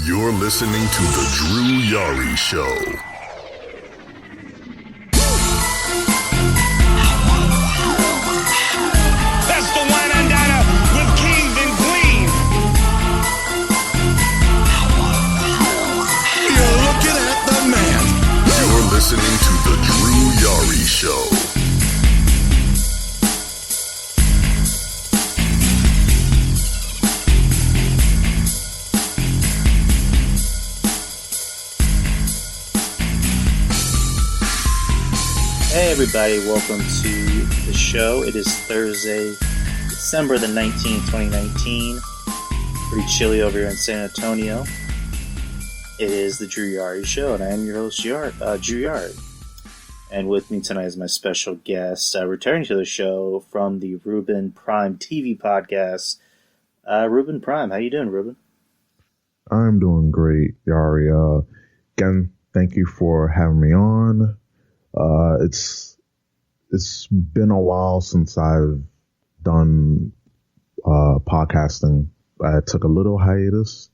You're listening to The Drew Yari Show. That's the wine and diner with kings and queens. You're looking at the man. You're listening to The Drew Yari Show. Hey everybody, welcome to the show. It is Thursday, December the 19th, 2019. Pretty chilly over here in San Antonio. It is the Drew Yari Show, and I am your host, Drew Yari. And with me tonight is my special guest, returning to the show from the Ruben Prime TV podcast, Ruben Prime. How you doing, Ruben? I'm doing great, Yari. Again, thank you for having me on. It's been a while since I've done podcasting. I took a little hiatus,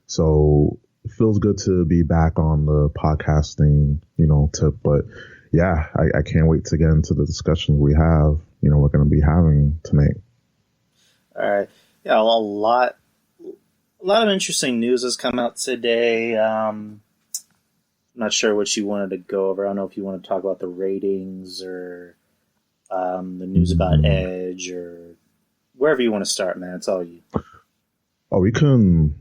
so it feels good to be back on the podcasting, tip. But yeah, I can't wait to get into the discussion we're going to be having tonight. All right. Yeah, a lot of interesting news has come out today. I'm not sure what you wanted to go over. I don't know if you want to talk about the ratings or the news about Edge or wherever you want to start, man. It's all you. Oh, we can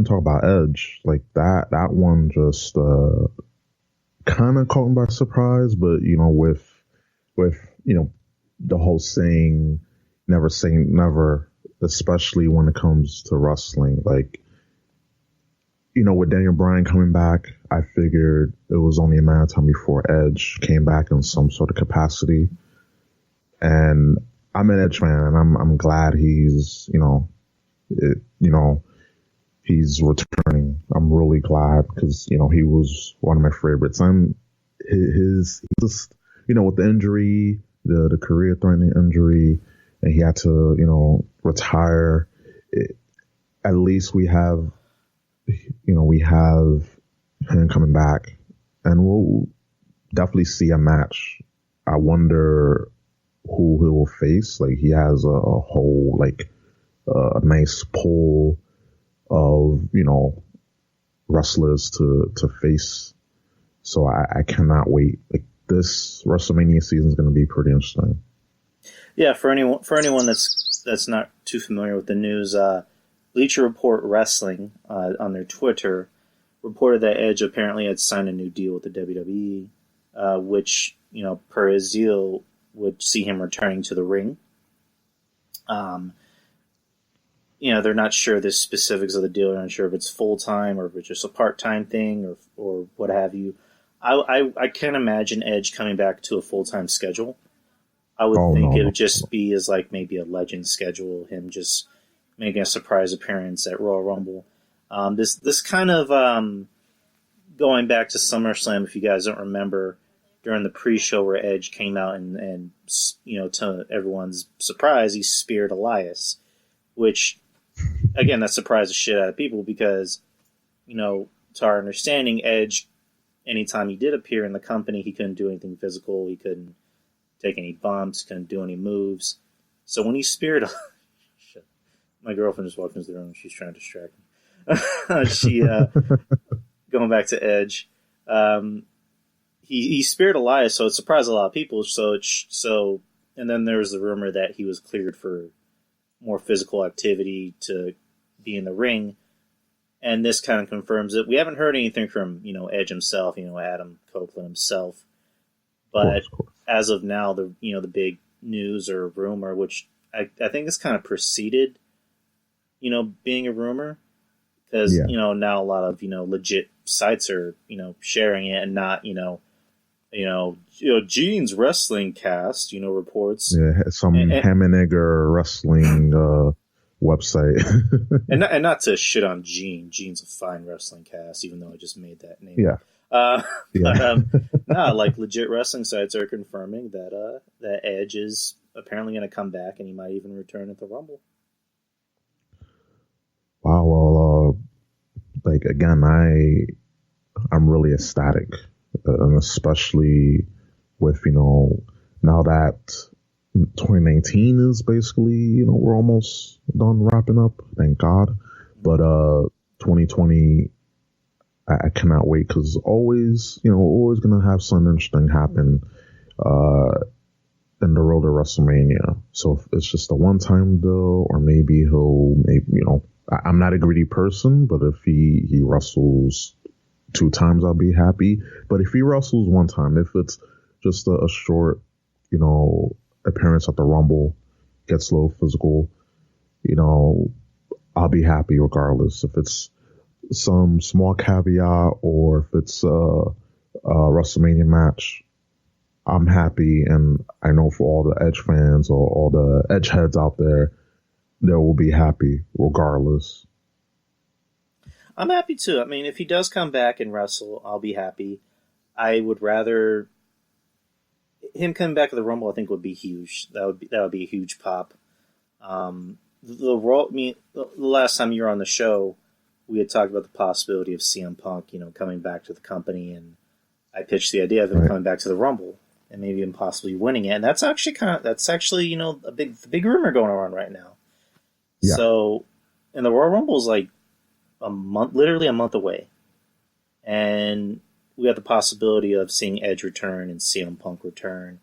talk about Edge. Like that one just kind of caught me by surprise, but with the whole saying never say never, especially when it comes to wrestling. Like, with Daniel Bryan coming back, I figured it was only a matter of time before Edge came back in some sort of capacity. And I'm an Edge fan, and I'm glad he's he's returning. I'm really glad because he was one of my favorites. And his just with the injury, the career-threatening injury, and he had to retire. At least we have him coming back, and we'll definitely see a match. I wonder who he will face. Like, he has a whole a nice pool of wrestlers to face. So I cannot wait. Like, this WrestleMania season is going to be pretty interesting. Yeah, for anyone that's not too familiar with the news, Bleacher Report Wrestling on their Twitter reported that Edge apparently had signed a new deal with the WWE, which, per his deal, would see him returning to the ring. They're not sure the specifics of the deal. They're not sure if it's full-time or if it's just a part-time thing or what have you. I can't imagine Edge coming back to a full-time schedule. I would think it would just be as maybe a legend schedule, him just making a surprise appearance at Royal Rumble. This kind of going back to SummerSlam, if you guys don't remember, during the pre-show where Edge came out and to everyone's surprise, he speared Elias, which, again, that surprised the shit out of people because, to our understanding, Edge, anytime he did appear in the company, he couldn't do anything physical, he couldn't take any bumps, couldn't do any moves. So when he speared... Shit. My girlfriend just walked into the room, she's trying to distract me. She, going back to Edge, he speared Elias, so it surprised a lot of people. And then there was the rumor that he was cleared for more physical activity to be in the ring, and this kind of confirms it. We haven't heard anything from Edge himself, Adam Copeland himself, but of course. As of now, the big news or rumor, which I think is kind of preceded, being a rumor, because now a lot of legit sites are sharing it and not Gene's Wrestling Cast reports. Yeah, some ham and egger wrestling website. and not to shit on Gene. Gene's a fine wrestling cast, even though I just made that name. Yeah. But legit wrestling sites are confirming that that Edge is apparently going to come back, and he might even return at the Rumble. Wow, well, like, again, I'm really ecstatic, and especially with, now that 2019 is basically, we're almost done wrapping up, thank God. But 2020, I cannot wait, because always gonna have something interesting happen in the road to WrestleMania. So if it's just a one-time deal, or maybe I'm not a greedy person, but if he wrestles 2 times, I'll be happy. But if he wrestles 1 time, if it's just a short, appearance at the Rumble, gets a little physical, I'll be happy regardless. If it's some small caveat, or if it's a WrestleMania match, I'm happy. And I know for all the Edge fans, or all the Edge heads out there, they will be happy regardless. I'm happy too. I mean, if he does come back and wrestle, I'll be happy. I would rather him coming back to the Rumble. I think would be huge. That would be a huge pop. The last time you were on the show, we had talked about the possibility of CM Punk, coming back to the company, and I pitched the idea of him coming back to the Rumble and maybe him possibly winning it. And that's actually a big rumor going around right now. Yeah. So, and the Royal Rumble is like literally a month away, and we have the possibility of seeing Edge return and CM Punk return.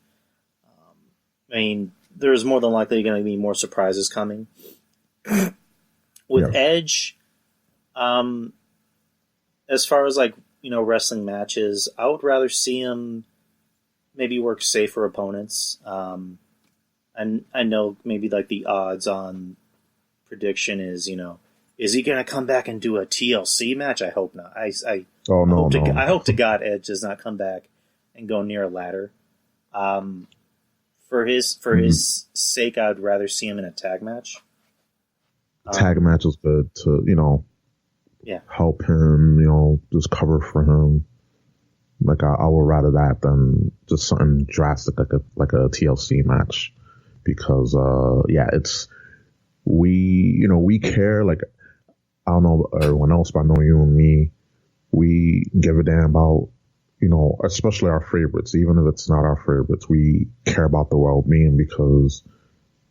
I mean, there's more than likely going to be more surprises coming with Edge. As far as wrestling matches, I would rather see him maybe work safer opponents. And I know maybe the odds on prediction is, is he going to come back and do a TLC match? I hope not. I hope to God Edge does not come back and go near a ladder. For his sake, I'd rather see him in a tag match. Tag match is good to, help him, just cover for him. I would rather that than just something drastic like a TLC match, because we care. I don't know everyone else, but I know you and me, we give a damn about, especially our favorites. Even if it's not our favorites, we care about the well-being, because,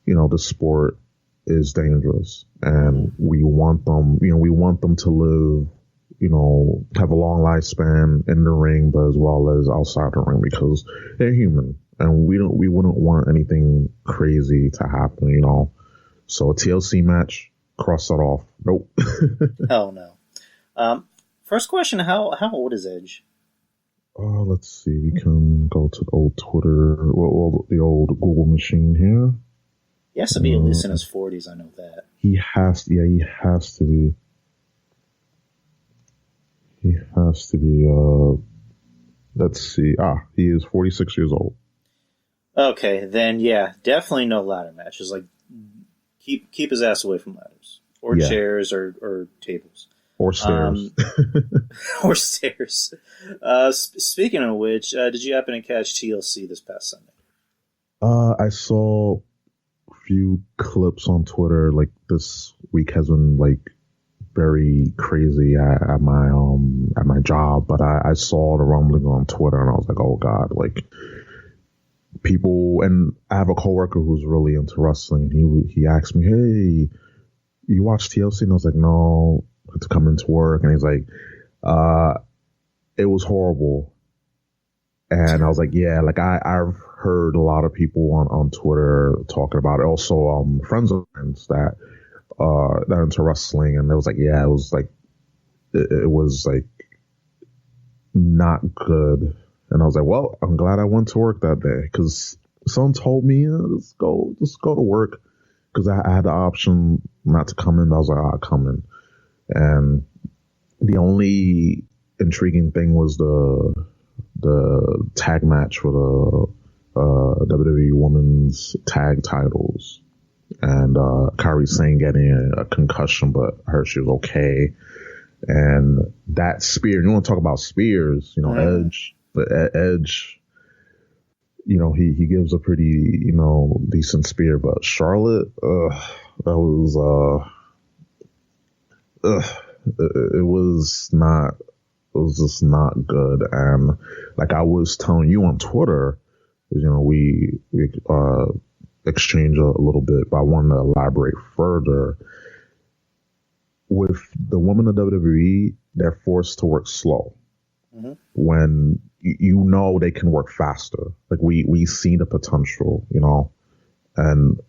the sport is dangerous, and we want them to live, have a long lifespan in the ring, but as well as outside the ring, because they're human, and we wouldn't want anything crazy to happen, So a TLC match, cross that off. Nope. Hell no. First question: How old is Edge? Let's see. We can go to the old Twitter, the old Google machine here. He has to be at least in his 40s. I know that. He has to be. He has to be. Let's see. He is 46 years old. Okay, then definitely no ladder matches. Keep his ass away from ladders or chairs or tables or stairs. Or stairs. Speaking of which, did you happen to catch TLC this past Sunday? I saw a few clips on Twitter. This week has been very crazy at my job, but I saw the rumbling on Twitter, and I was like, oh God, people. And I have a coworker who's really into wrestling. He asked me, hey, you watch TLC? And I was like, no, I had to come into work. And he's like, it was horrible. And I was like, yeah, I've heard a lot of people on Twitter talking about it. Also, friends of mine that into wrestling, and it was yeah, it was it was not good. And I was like, well, I'm glad I went to work that day, because someone told me, just go to work, because I had the option not to come in. But I was like, I'll come in. And the only intriguing thing was the tag match for the WWE Women's Tag Titles, and Kairi Sane getting a concussion, but I heard she was okay. And that spear, you want to talk about spears, Edge. But Edge, he gives a pretty, decent spear. But Charlotte, that was, it was not. It was just not good. And like I was telling you on Twitter, we exchange a little bit, but I wanted to elaborate further. With the women of WWE, they're forced to work slow. Mm-hmm. When they can work faster. Like we see the potential, and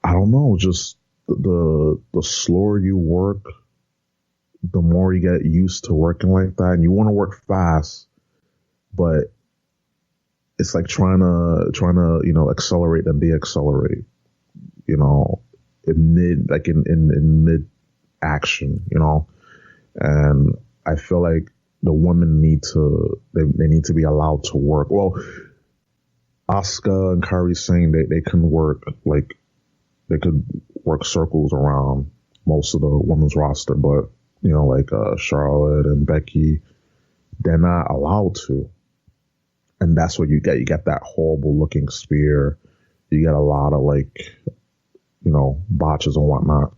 I don't know, just the slower you work, the more you get used to working like that, and you want to work fast, but it's like trying to accelerate and de-accelerate, in mid action, and I feel like the women need to be allowed to work. Well, Asuka and Kairi saying they can work, like they could work circles around most of the women's roster, but like Charlotte and Becky, they're not allowed to. And that's what you get. You get that horrible looking spear. You get a lot of botches and whatnot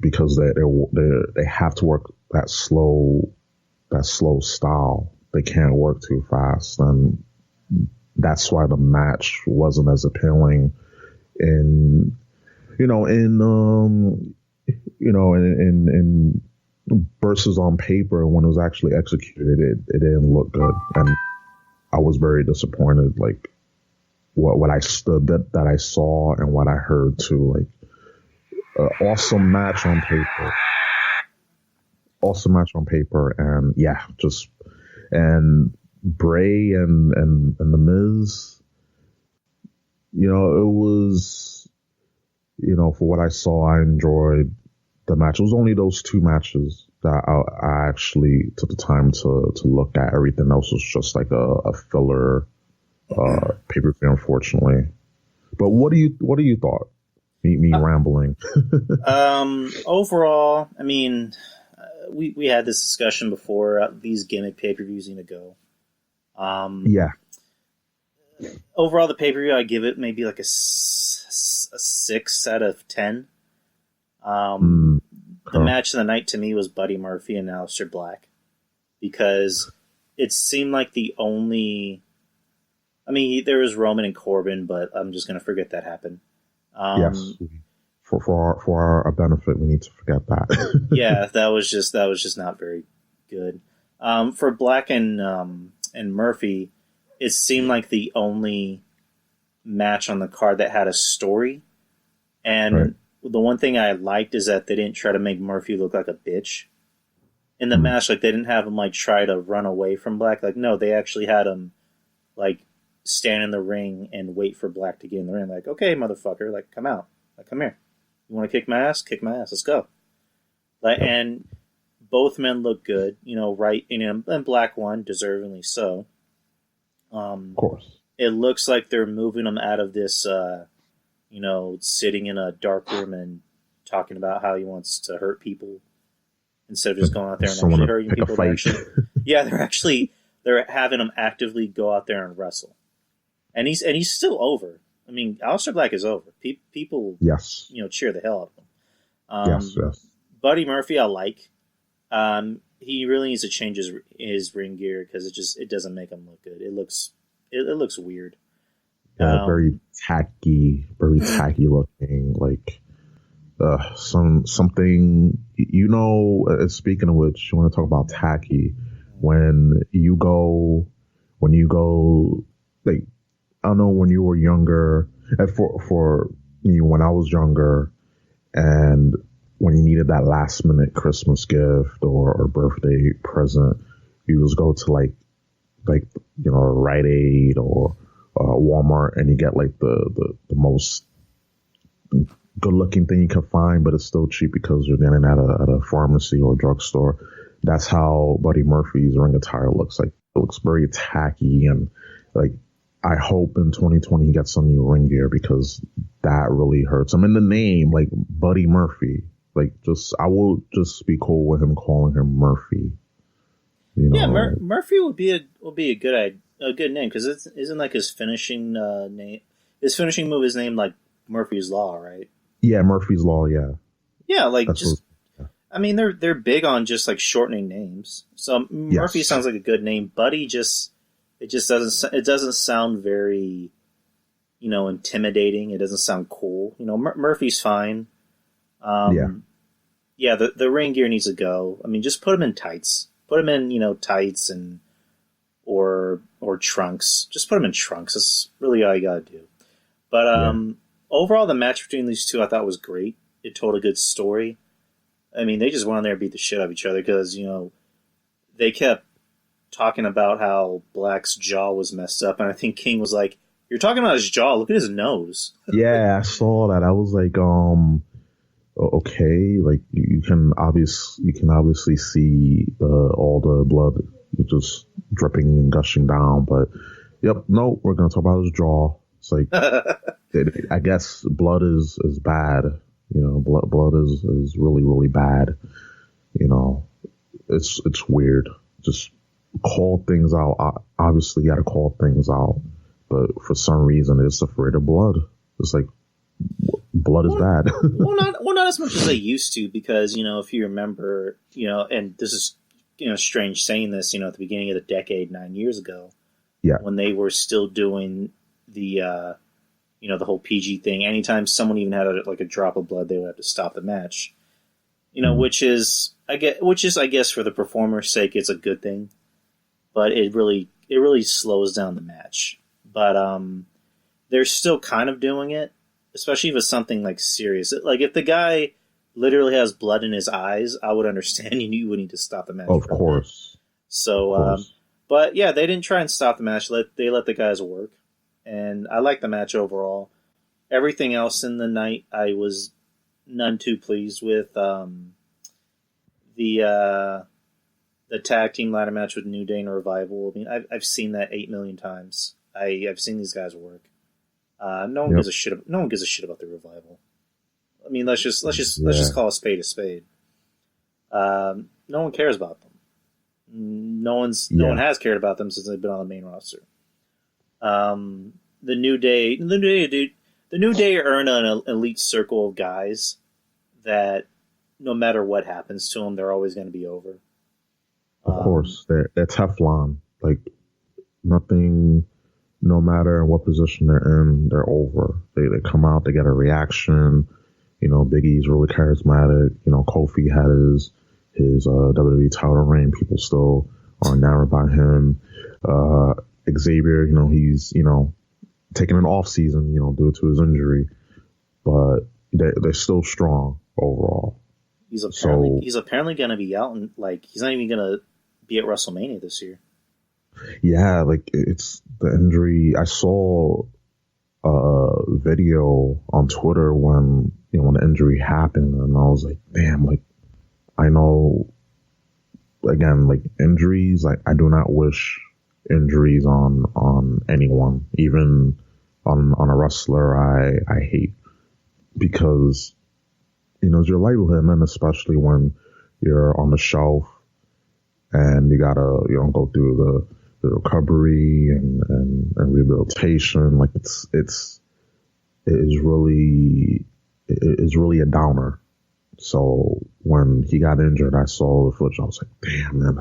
because they have to work that slow style. They can't work too fast, and that's why the match wasn't as appealing in versus on paper. When it was actually executed, it didn't look good, and I was very disappointed. Like what I stood that I saw and what I heard too. Like awesome match on paper, and and Bray and the Miz. It was for what I saw, I enjoyed the match. It was only those two matches that I actually took the time to look at. Everything else was just like a filler pay-per-view, unfortunately. But what do you thought? Me rambling. Overall, I mean, we had this discussion before. These gimmick pay-per-views need to go. Yeah. Overall, the pay-per-view, I give it maybe like a 6 out of 10. The match of the night to me was Buddy Murphy and Aleister Black, because it seemed like the only. I mean, there was Roman and Corbin, but I'm just going to forget that happened. Yes, for our benefit, we need to forget that. Yeah, that was just not very good. For Black and Murphy, it seemed like the only match on the card that had a story, and. Right. The one thing I liked is that they didn't try to make Murphy look like a bitch in the match. Like, they didn't have him, try to run away from Black. Like, no, they actually had him, stand in the ring and wait for Black to get in the ring. Like, okay, motherfucker, come out. Come here. You want to kick my ass? Kick my ass. Let's go. And both men look good, right? And Black won, deservingly so. Of course. It looks like they're moving him out of this... sitting in a dark room and talking about how he wants to hurt people instead of just going out there and actually hurting people. They're having him actively go out there and wrestle, and he's still over. I mean, Aleister Black is over. People, yes, cheer the hell out of him. Yes. Buddy Murphy, I like. He really needs to change his ring gear because it doesn't make him look good. It looks weird. Yeah, very tacky looking, something, speaking of which, you want to talk about tacky, when you go, I don't know, when you were younger, for me, when I was younger, and when you needed that last minute Christmas gift or birthday present, you just go to Rite Aid or Walmart, and you get the most good looking thing you can find, but it's still cheap because you're getting it at a pharmacy or a drugstore. That's how Buddy Murphy's ring attire looks like. It looks very tacky, and I hope in 2020 he gets some new ring gear, because that really hurts him. In the name, Buddy Murphy, I will just be cool with him calling him Murphy. Yeah, Murphy would be a good idea. A good name, because it isn't his finishing name. His finishing move is named Murphy's Law, right? Yeah, Murphy's Law. Yeah. Yeah, I mean, they're big on just like shortening names. So Murphy sounds like a good name. Buddy it doesn't sound very, intimidating. It doesn't sound cool. Murphy's fine. Yeah, the ring gear needs to go. I mean, just put him in tights. Put him in, tights and or trunks. Just put him in trunks. That's really all you gotta do. But overall, the match between these two I thought was great. It told a good story. I mean, they just went on there and beat the shit out of each other because, they kept talking about how Black's jaw was messed up, and I think King was like, "You're talking about his jaw. Look at his nose." Yeah, I saw that. I was like, okay, like you can obviously see all the blood just dripping and gushing down, but no, we're gonna talk about his jaw. It's like I guess blood is bad. Blood is really, really bad. It's weird. Just call things out. Obviously, you got to call things out, but for some reason, it's afraid of blood. It's like blood is bad. not as much as they used to, because if you remember, and this is strange saying this, at the beginning of the decade, 9 years ago, when they were still doing the the whole PG thing. Anytime someone even had a drop of blood, they would have to stop the match. Which is I guess for the performer's sake, it's a good thing, but it really slows down the match. But they're still kind of doing it, especially if it's something like serious. Like if the guy literally has blood in his eyes, I would understand you would need to stop the match. Of course. So, but yeah, they didn't try and stop the match. They let the guys work, and I like the match overall. Everything else in the night, I was none too pleased with. The tag team ladder match with New Day and Revival. I mean, I've seen that 8 million times. I've seen these guys work. No one gives a shit. No one gives a shit about the Revival. I mean, let's just call a spade a spade. No one cares about them. No one has cared about them since they've been on the main roster. The New Day are in an elite circle of guys that no matter what happens to them, they're always going to be over. Of course, they're Teflon. Like nothing, no matter what position they're in, they're over. They come out, they get a reaction. Big E's really charismatic. Kofi had his WWE title reign. People still are enamored by him. Xavier, he's taking an off season, due to his injury, but they're still strong overall. He's apparently going to be out, and he's not even going to be at WrestleMania this year. Yeah, it's the injury. I saw a video on Twitter when the injury happened, and I was like, damn, I know, again, injuries, I do not wish injuries on anyone, even on a wrestler I hate, because it's your livelihood, and then especially when you're on the shelf and you gotta go through the recovery and rehabilitation. It is really a downer. So when he got injured, I saw the footage. I was like, damn, man,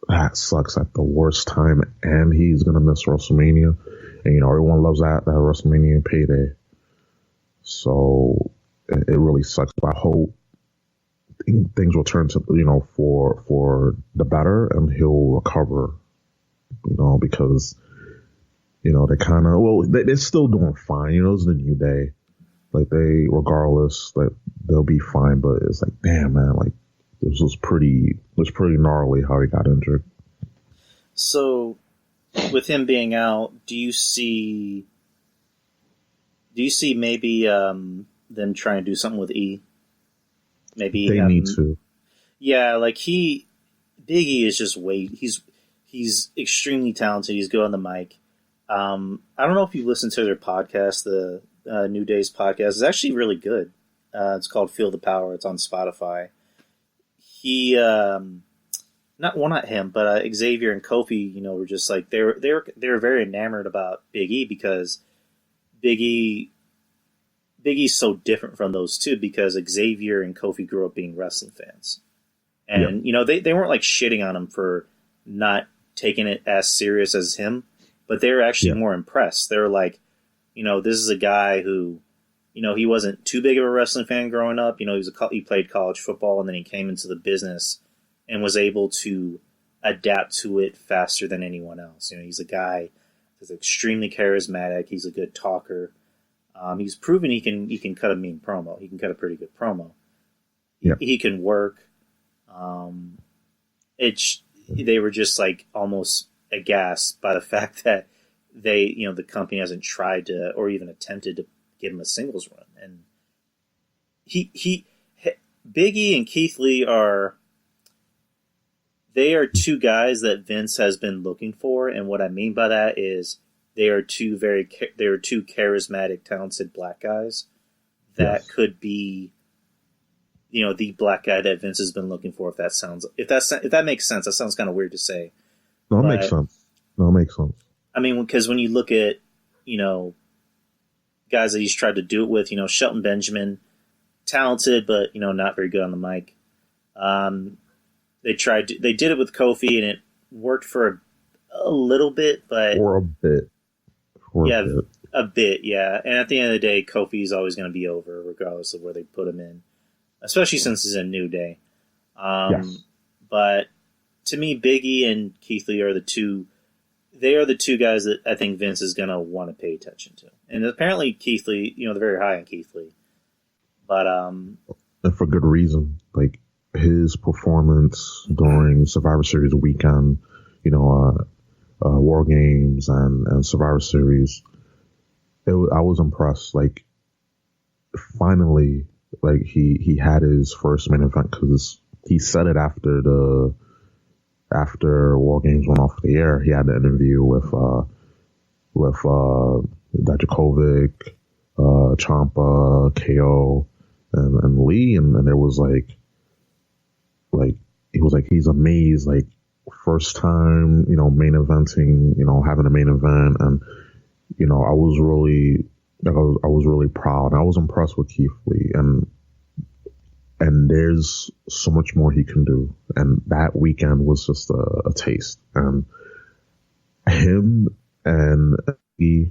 that sucks at the worst time, and he's gonna miss WrestleMania. And everyone loves that WrestleMania payday. So it really sucks. But I hope things will turn to for the better, and he'll recover. Because they kind of they're still doing fine. It's the New Day. Regardless, they'll be fine. But it's like, damn, man, this was pretty gnarly how he got injured. So, with him being out, do you see maybe them trying to do something with E? Maybe they need to. Yeah, Big E is just he's extremely talented. He's good on the mic. I don't know if you listened to their podcast, the New Day's podcast. It's actually really good. It's called Feel the Power. It's on Spotify. He, not him, but Xavier and Kofi, were just they were very enamored about Big E, because Big E Big E's so different from those two because Xavier and Kofi grew up being wrestling fans. And, they weren't like shitting on him for not taking it as serious as him, but they were actually more impressed. They were like, this is a guy who, he wasn't too big of a wrestling fan growing up. He played college football and then he came into the business and was able to adapt to it faster than anyone else. He's a guy that's extremely charismatic. He's a good talker. He's proven he can cut a mean promo. He can cut a pretty good promo. Yeah. He can work. They were just like almost aghast by the fact that the company hasn't tried to or even attempted to give him a singles run. And Big E and Keith Lee are two guys that Vince has been looking for. And what I mean by that is they are two charismatic, talented black guys that could be, the black guy that Vince has been looking for. If that makes sense, that sounds kind of weird to say. No, it makes sense. I mean, because when you look at, guys that he's tried to do it with, Shelton Benjamin, talented, but, not very good on the mic. They did it with Kofi and it worked for a little bit, but a bit. And at the end of the day, Kofi's always going to be over regardless of where they put him in, especially since he's a New Day. But to me, Big E and Keith Lee are the two guys that I think Vince is going to want to pay attention to. And apparently Keith Lee, they're very high on Keith Lee. But and for good reason. Like his performance during Survivor Series weekend, War Games and Survivor Series, I was impressed. Like finally, like he had his first main event because he said it after War Games went off the air. He had an interview with Dijakovic, Ciampa, KO, and Lee, and there was like he was like he's amazed, like first time main eventing, having a main event, and I was really proud. I was impressed with Keith Lee, and there's so much more he can do. And that weekend was just a taste. And him and he,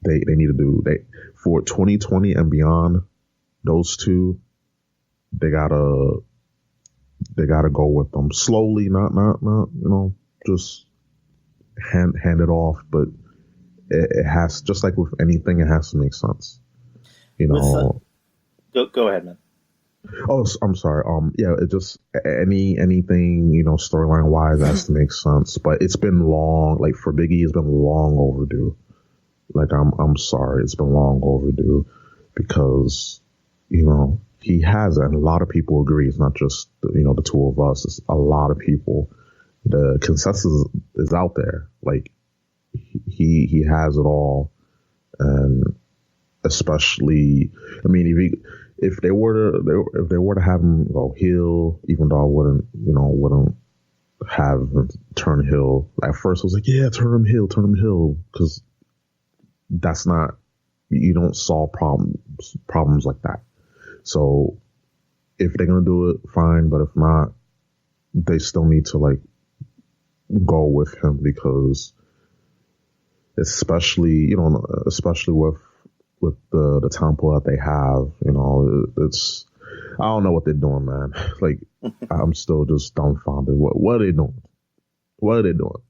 they need to do for 2020 and beyond. Those two, they gotta go with them slowly, not just hand it off. But it has, just like with anything, it has to make sense. Go ahead, man. Oh, I'm sorry. It just anything storyline wise has to make sense. But it's been long. Like for Big E, it's been long overdue. Like I'm sorry, it's been long overdue because he has it, and a lot of people agree. It's not just the two of us. It's a lot of people. The consensus is out there. Like he has it all, and especially, I mean, if they were to have him go heel, even though I wouldn't have him turn heel. At first I was like, yeah, turn him heel, because that's not, you don't solve problems like that. So if they're gonna do it, fine, but if not, they still need to like go with him, because especially with the talent pool that they have, it's, I don't know what they're doing, man. Like, I'm still just dumbfounded. What are they doing? What are they doing?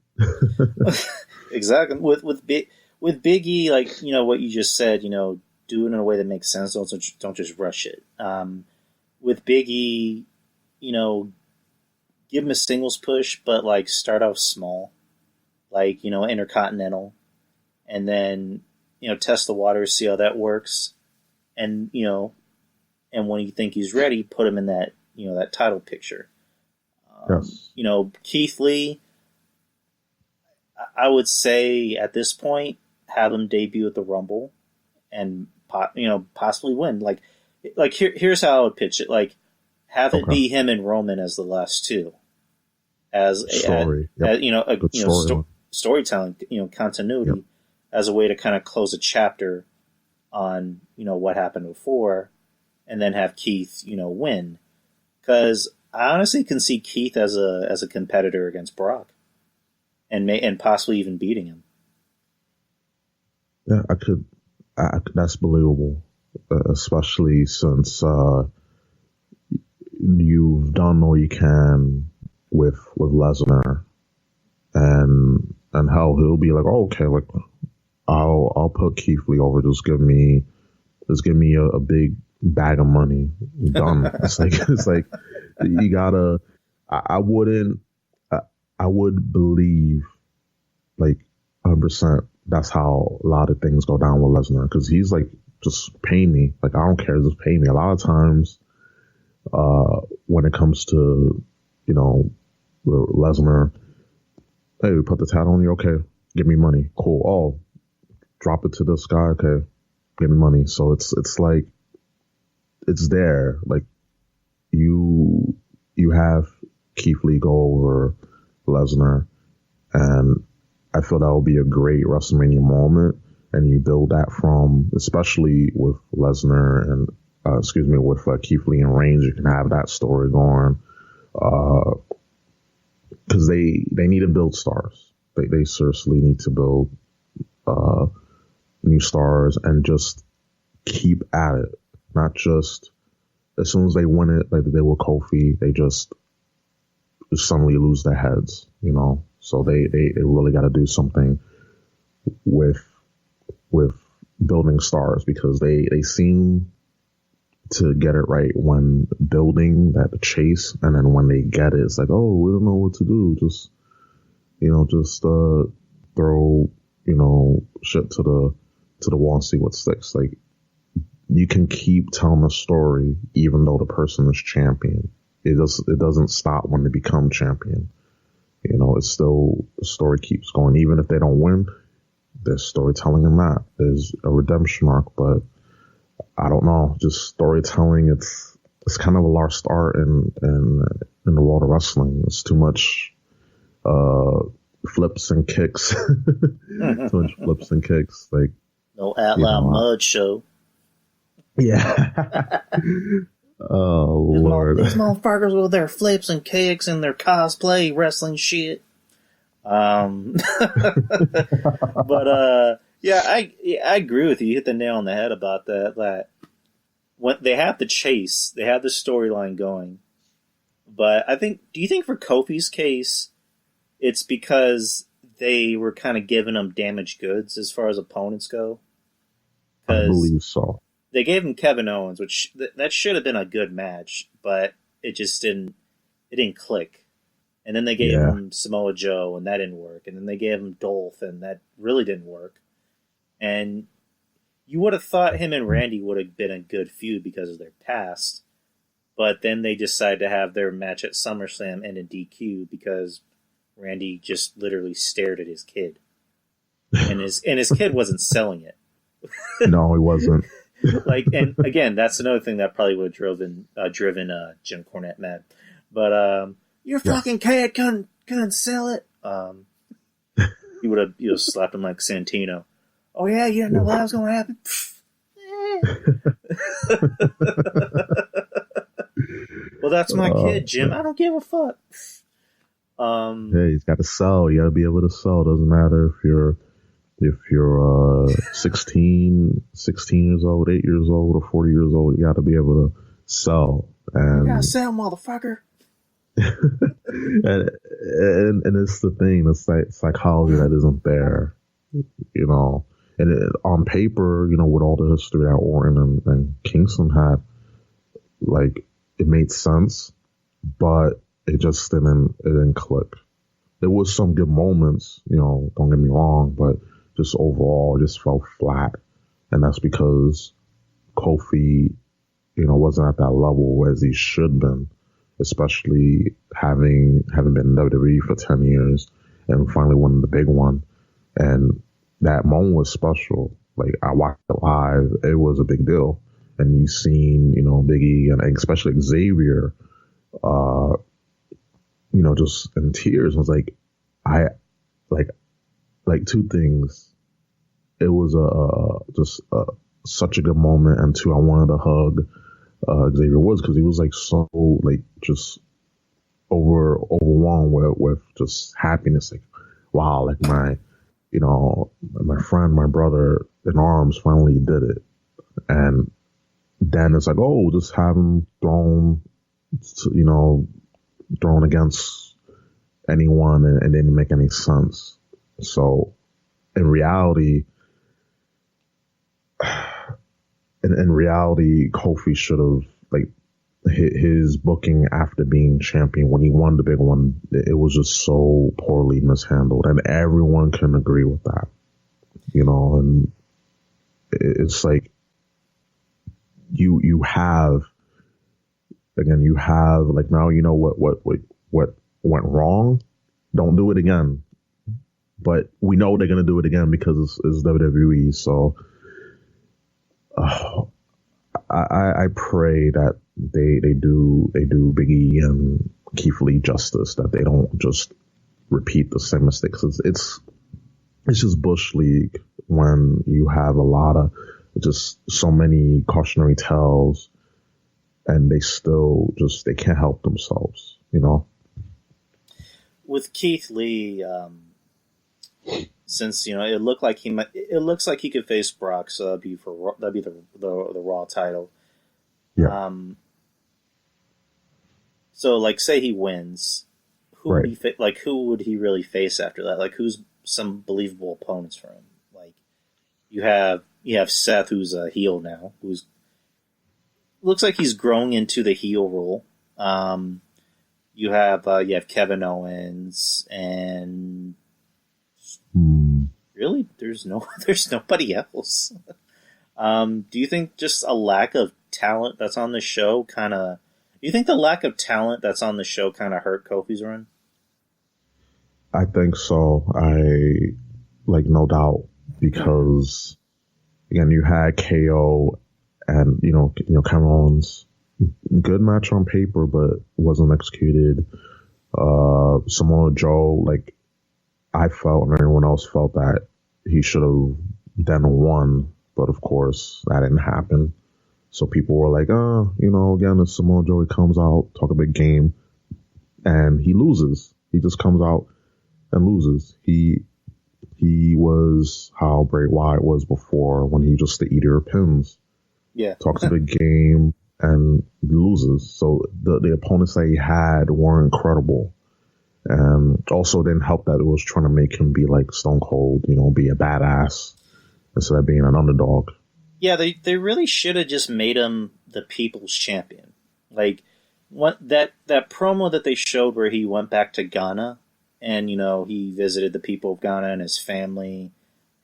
Exactly. With Big E, like, what you just said, do it in a way that makes sense. Don't just rush it. With Big E, give him a singles push, but like start off small, like, Intercontinental, and then, test the waters, see how that works. And, and when you think he's ready, put him in that, that title picture. Yes. Keith Lee, I would say at this point, have him debut at the Rumble and, possibly win. Like here's how I would pitch it. Like, have it be him and Roman as the last two. As story. Storytelling, continuity, as a way to kind of close a chapter on, what happened before, and then have Keith, win. Because I honestly can see Keith as a competitor against Brock, and possibly even beating him. Yeah, I could. That's believable, especially since you've done all you can with Lesnar, and how he'll be like, oh, okay, like I'll put Keith Lee over. Just give me a big bag of money. Done. it's like you gotta. I would believe like 100%. That's how a lot of things go down with Lesnar, because he's like, just pay me. Like, I don't care, just pay me. A lot of times, when it comes to, Lesnar, hey, we put the tat on you, okay, give me money, cool. Oh, drop it to this guy, okay, give me money. So it's like, it's there. Like, you have Keith Lee go over Lesnar, and I feel that would be a great WrestleMania moment, and you build that from, especially with Lesnar and, with Keith Lee and Reigns, you can have that story going, because they need to build stars. They seriously need to build new stars and just keep at it. Not just as soon as they win it, like they did with Kofi, they just suddenly lose their heads, So they really got to do something with building stars, because they seem to get it right when building that chase, and then when they get it, it's like, oh, we don't know what to do. Just throw shit to the wall and see what sticks. Like, you can keep telling a story even though the person is champion. It doesn't stop when they become champion. It's still, the story keeps going. Even if they don't win, there's storytelling in that. There's a redemption arc, but I don't know. Just storytelling, it's kind of a lost art in the world of wrestling. It's too much flips and kicks. Too much flips and kicks. Like, no out loud mud show. Yeah. Oh, Lord. These motherfuckers with their flips and kicks and their cosplay wrestling shit. But, yeah, I agree with you. You hit the nail on the head about that when they have the chase, they have the storyline going. But do you think for Kofi's case, it's because they were kind of giving him damaged goods as far as opponents go? I believe so. They gave him Kevin Owens, which that should have been a good match, but it just didn't click. And then they gave him Samoa Joe, and that didn't work. And then they gave him Dolph, and that really didn't work. And you would have thought him and Randy would have been a good feud because of their past. But then they decided to have their match at SummerSlam end in DQ because Randy just literally stared at his kid. And his kid wasn't selling it. No, he wasn't. And again, that's another thing that probably would have driven Jim Cornette mad. But your fucking kid couldn't sell it. He would have slapped him like Santino. Oh yeah, you didn't know that was going to happen. Well, that's my kid, Jim. I don't give a fuck. Hey, he's got to sell. You got to be able to sell. Doesn't matter if you're 16 years old, 8 years old, or 40 years old. You got to be able to sell. And you gotta sell, motherfucker. and it's the thing, the psychology that isn't there, And on paper, with all the history that Orton and Kingston had, like, it made sense, but it just didn't click. There was some good moments, don't get me wrong, but just overall, it just felt flat. And that's because Kofi, wasn't at that level as he should have been, especially having been in WWE for 10 years and finally winning the big one. And that moment was special. Like, I watched it live. It was a big deal. And you seen, Big E and especially Xavier, just in tears. I was like two things. It was such a good moment, and two, I wanted to hug Xavier Woods because he was like so like just overwhelmed with just happiness. Like, wow, like my friend, my brother in arms finally did it. And then it's like, oh, just have him thrown against anyone, and it didn't make any sense. So in reality, Kofi should have like his booking after being champion when he won the big one. It was just so poorly mishandled, and everyone can agree with that. And it's like you have like, now what went wrong. Don't do it again. But we know they're gonna do it again because it's WWE. So I pray that they do Big E and Keith Lee justice, that they don't just repeat the same mistakes. It's just Bush League when you have a lot of just so many cautionary tales, and they can't help themselves. With Keith Lee, since it looks like he could face Brock, so that'd be the Raw title. Yeah. So like, say he wins, who right. who would he really face after that? Like, who's some believable opponents for him? Like, you have Seth, who's a heel now, who's looks like he's growing into the heel role. You have Kevin Owens, and really there's nobody else. Do you think just a lack of talent that's on the show do you think the lack of talent that's on the show kind of hurt Kofi's run? I think so. No doubt, because again, you had KO and Kevin Owens, good match on paper, but wasn't executed. Samoa Joe, like, I felt and everyone else felt that he should have then won, but of course that didn't happen. So people were like, again, if Samoa Joe comes out, talk a big game, and he loses. He just comes out and loses. He was how Bray Wyatt was before, when he just the eater of pins. Yeah. Talks a big game and loses. So the opponents that he had weren't credible. And also didn't help that it was trying to make him be like Stone Cold, be a badass instead of being an underdog. Yeah, they really should have just made him the people's champion. Like, that promo that they showed where he went back to Ghana and, he visited the people of Ghana and his family,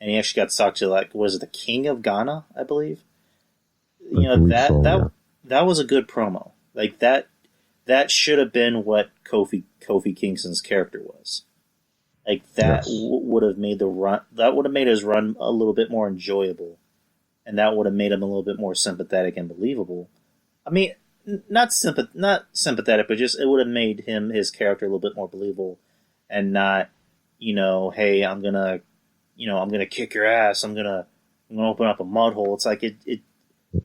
and he actually got to talk to, like, was it the King of Ghana, I believe? That was a good promo. Like, that should have been what Kofi Kingston's character was. Like, that would have made his run a little bit more enjoyable, and that would have made him a little bit more sympathetic and believable. I mean, not sympathetic, but just it would have made his character a little bit more believable, and not, hey, I'm gonna kick your ass. I'm gonna open up a mud hole. It's like it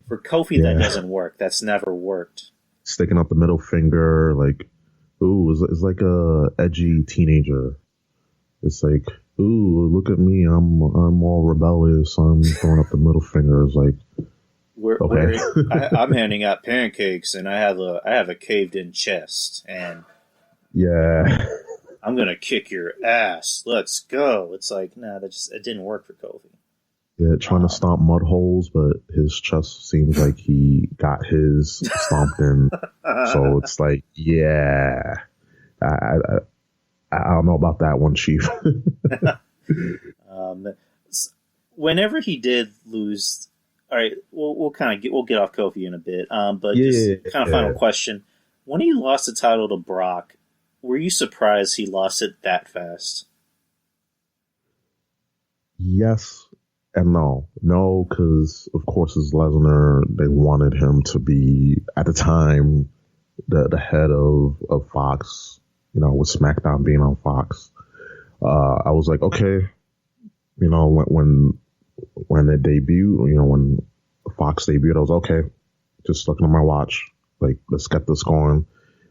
for Kofi, that doesn't work. That's never worked. Sticking up the middle finger, like, ooh, it's like a edgy teenager. It's like, ooh, look at me, I'm all rebellious. I'm throwing up the middle finger. It's like, okay. I'm handing out pancakes, and I have a caved in chest, and yeah, I'm gonna kick your ass. Let's go. It's like, nah, it didn't work for Kofi. Yeah, trying to stomp mud holes, but his chest seems like he got his stomped in. So it's like, yeah, I don't know about that one, Chief. Whenever he did lose, all right, we'll get off Kofi in a bit. But just kind of final question: when he lost the title to Brock, were you surprised he lost it that fast? Yes. And no, because of course, as Lesnar, they wanted him to be, at the time, the head of Fox, with SmackDown being on Fox. I was like, okay, when it debuted, when Fox debuted, I was okay. Just looking at my watch, like, let's get this going.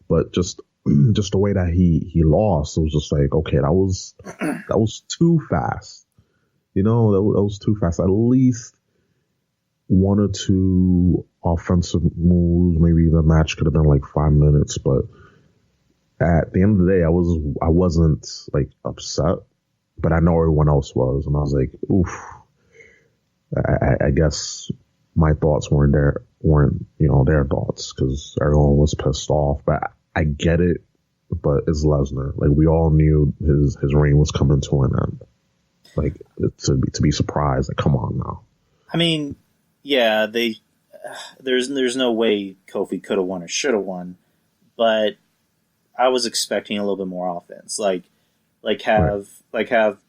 But just the way that he lost, it was just like, okay, that was too fast. You know, that was too fast. At least one or two offensive moves. Maybe the match could have been like 5 minutes, but at the end of the day, I wasn't like upset, but I know everyone else was, and I was like, oof. I guess my thoughts weren't their thoughts, because everyone was pissed off. But I get it. But it's Lesnar. Like, we all knew his reign was coming to an end. Like, to be surprised. Like, come on now. I mean, yeah, there's no way Kofi could have won or should have won, but I was expecting a little bit more offense. Like have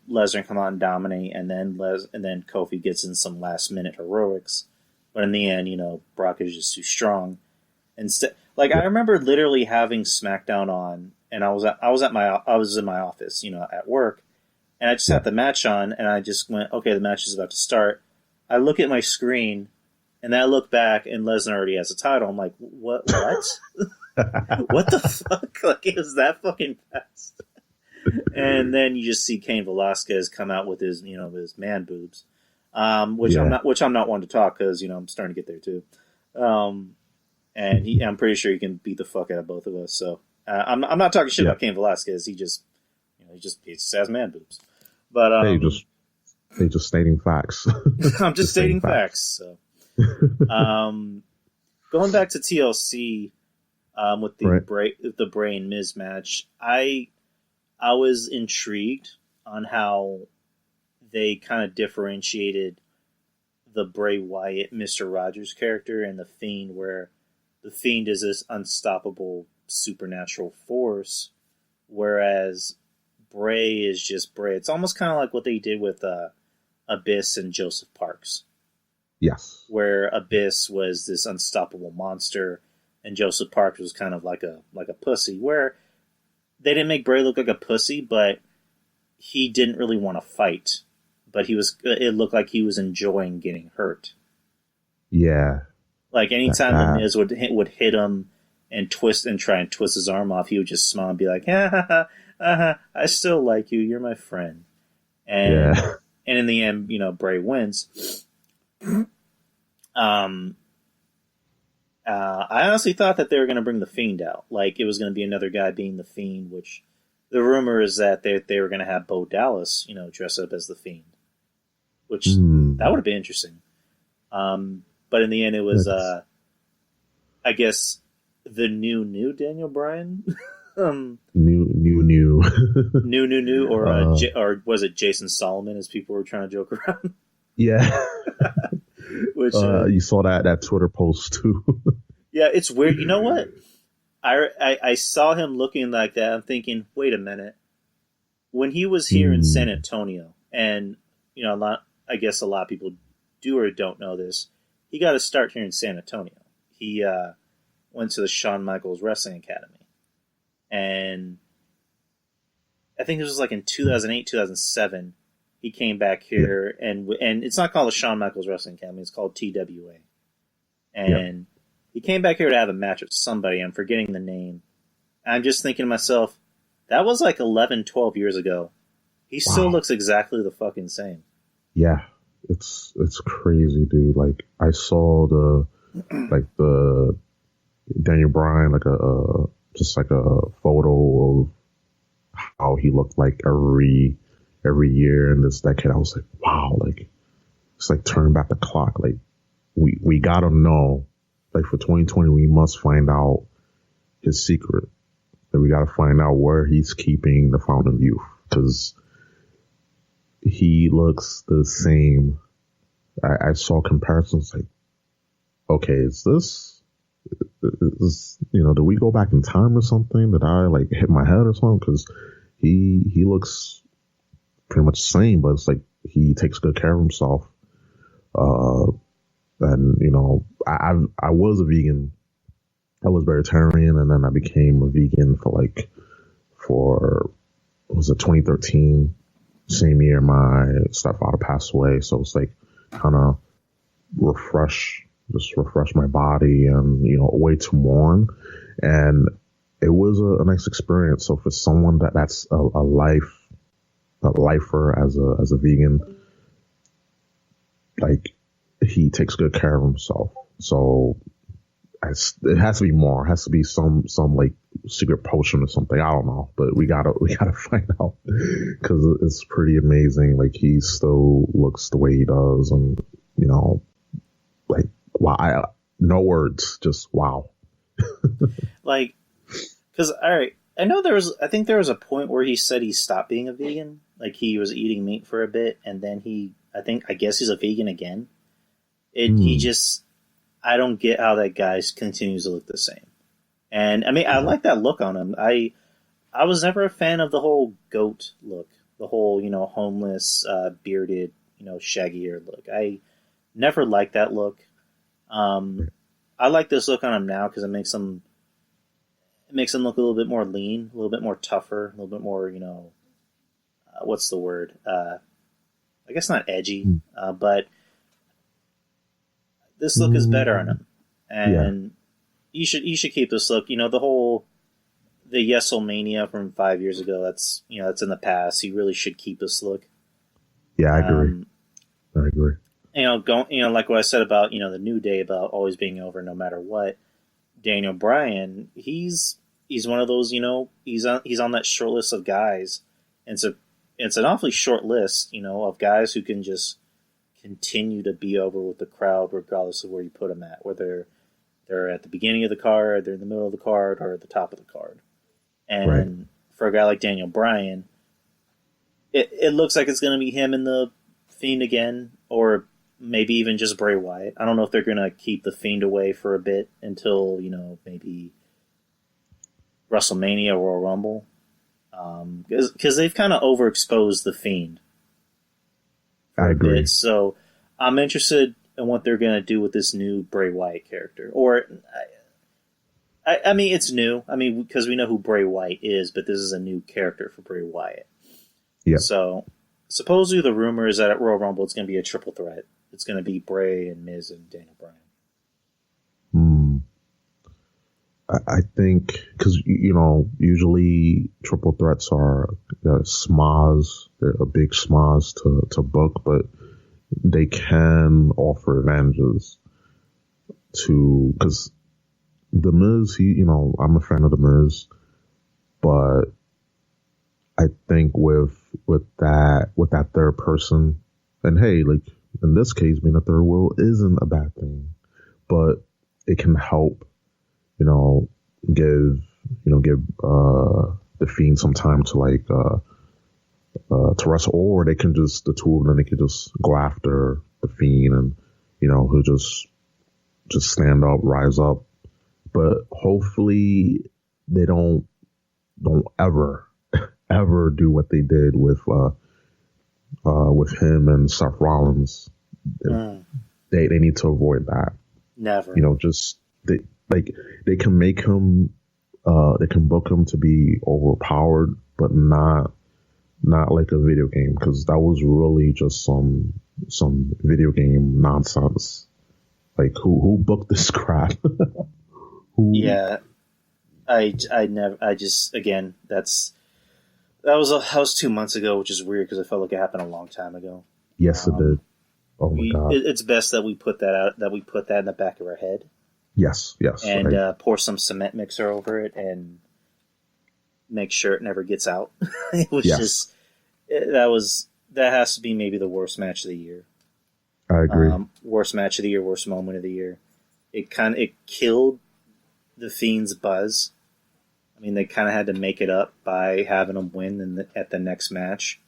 Lesnar come out and dominate, and then Kofi gets in some last minute heroics. But in the end, Brock is just too strong. Instead, I remember literally having SmackDown on, and I was in my office, at work, and I just had the match on, and I just went, okay, the match is about to start. I look at my screen, and then I look back, and Lesnar already has a title. I'm like, what? What the fuck? Like, it was that fucking fast. And then you just see Cain Velasquez come out with his, his man boobs, which I'm not one to talk, because I'm starting to get there too. And I'm pretty sure he can beat the fuck out of both of us. So I'm not talking shit about Cain Velasquez. He just has man boobs. But they just stating facts. I'm just stating facts. So going back to TLC with the Bray and Miz match, I was intrigued on how they kind of differentiated the Bray Wyatt, Mr. Rogers character, and the Fiend, where the Fiend is this unstoppable supernatural force, whereas Bray is just Bray. It's almost kind of like what they did with Abyss and Joseph Parks. Yes. Where Abyss was this unstoppable monster, and Joseph Parks was kind of like a pussy, where they didn't make Bray look like a pussy, but he didn't really want to fight. But it looked like he was enjoying getting hurt. Yeah. Like, anytime the Miz would hit him and try and twist his arm off, he would just smile and be like, I still like you, you're my friend. And in the end, Bray wins. I honestly thought that they were going to bring the Fiend out. Like, it was going to be another guy being the Fiend, which the rumor is that they were going to have Bo Dallas, dress up as the Fiend. Which, that would have been interesting. But in the end, it was, I guess, the new Daniel Bryan? New. Or was it Jason Solomon, as people were trying to joke around? Yeah. Which you saw that Twitter post, too. Yeah, it's weird. You know what? I saw him looking like that. I'm thinking, wait a minute. When he was here in San Antonio, and, I guess a lot of people do or don't know this, he got his start here in San Antonio. He went to the Shawn Michaels Wrestling Academy. And I think it was like in 2008, 2007, he came back here, and it's not called the Shawn Michaels Wrestling Academy, it's called TWA. And he came back here to have a match with somebody, I'm forgetting the name. And I'm just thinking to myself, that was like 11, 12 years ago. He still looks exactly the fucking same. Yeah, it's crazy, dude. Like, I saw the Daniel Bryan, like a photo of how he looked like every year in this decade. I was like, wow, like, it's like turning back the clock. Like, we gotta know, like, for 2020, we must find out his secret. And we gotta find out where he's keeping the Fountain of Youth, because he looks the same. I saw comparisons like, okay, is this, do we go back in time or something? Did I like hit my head or something? Because he looks pretty much the same, but it's like he takes good care of himself. And I was a vegan. I was vegetarian, and then I became a vegan for was it 2013? Same year my stepfather passed away, so it's like kind of refresh my body and, a way to mourn. And it was a nice experience. So for someone that's a lifer as a vegan, like, he takes good care of himself. So it has to be more. It has to be some like secret potion or something. I don't know, but we gotta find out, because it's pretty amazing. Like, he still looks the way he does, and like, wow, no words, just wow. Like, because I think there was a point where he said he stopped being a vegan. Like, he was eating meat for a bit, and then I guess he's a vegan again. He just, I don't get how that guy continues to look the same. And I mean, I like that look on him. I was never a fan of the whole goat look, the whole, homeless, bearded, shaggy hair look. I never liked that look. I like this look on him now because it makes him look a little bit more lean, a little bit more tougher, a little bit more, what's the word? I guess not edgy, but this look is better on him, and you should keep this look. The the Yeselmania from 5 years ago. That's that's in the past. He really should keep this look. Yeah, I agree. I agree. Like what I said about the New Day, about always being over no matter what. Daniel Bryan, he's one of those. He's on that short list of guys, and it's an awfully short list. Of guys who can just continue to be over with the crowd regardless of where you put them at, whether they're at the beginning of the card, they're in the middle of the card, or at the top of the card. And for a guy like Daniel Bryan, it looks like it's going to be him and the Fiend again, or maybe even just Bray Wyatt. I don't know if they're going to keep the Fiend away for a bit until, maybe WrestleMania or Royal Rumble. Because they've kind of overexposed the Fiend. I agree. So I'm interested in what they're going to do with this new Bray Wyatt character. Or, I mean, it's new. I mean, because we know who Bray Wyatt is, but this is a new character for Bray Wyatt. Yeah. So supposedly the rumor is that at Royal Rumble it's going to be a triple threat. It's going to be Bray and Miz and Daniel Bryan. I think, because, usually triple threats are smas. They're a big smas to book, but they can offer advantages because the Miz, I'm a fan of the Miz, but I think with that third person, and hey, like in this case, being a third wheel isn't a bad thing, but it can help, give the Fiend some time to to wrestle, or they can just, the two of them, they can just go after the Fiend and, he'll just stand up, rise up. But hopefully they don't ever do what they did with him and Seth Rollins. They need to avoid that. Never. They can make him, they can book him to be overpowered, but not like a video game, because that was really just some video game nonsense. Like, who booked this crap? Yeah, that was 2 months ago, which is weird because I felt like it happened a long time ago. Yes, it did. Oh my God! It's best that we put that out, that we put that in the back of our head. Yes. And pour some cement mixer over it and make sure it never gets out. It was just that has to be maybe the worst match of the year. I agree. Worst match of the year, worst moment of the year. It killed the Fiend's buzz. I mean, they kind of had to make it up by having him win at the next match,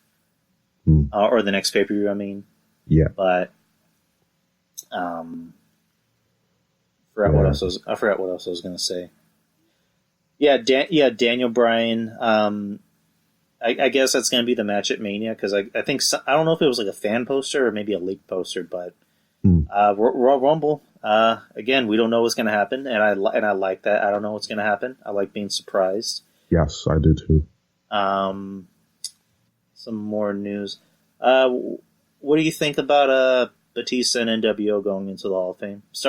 or the next pay-per-view. I mean, yeah. But I forgot what else I was going to say. Yeah, Daniel Bryan. I guess that's going to be the match at Mania, because I think I don't know if it was like a fan poster or maybe a leaked poster, but Royal Rumble. Again, we don't know what's going to happen, and I like that. I don't know what's going to happen. I like being surprised. Yes, I do too. Some more news. What do you think about Batista and NWO going into the Hall of Fame? Let's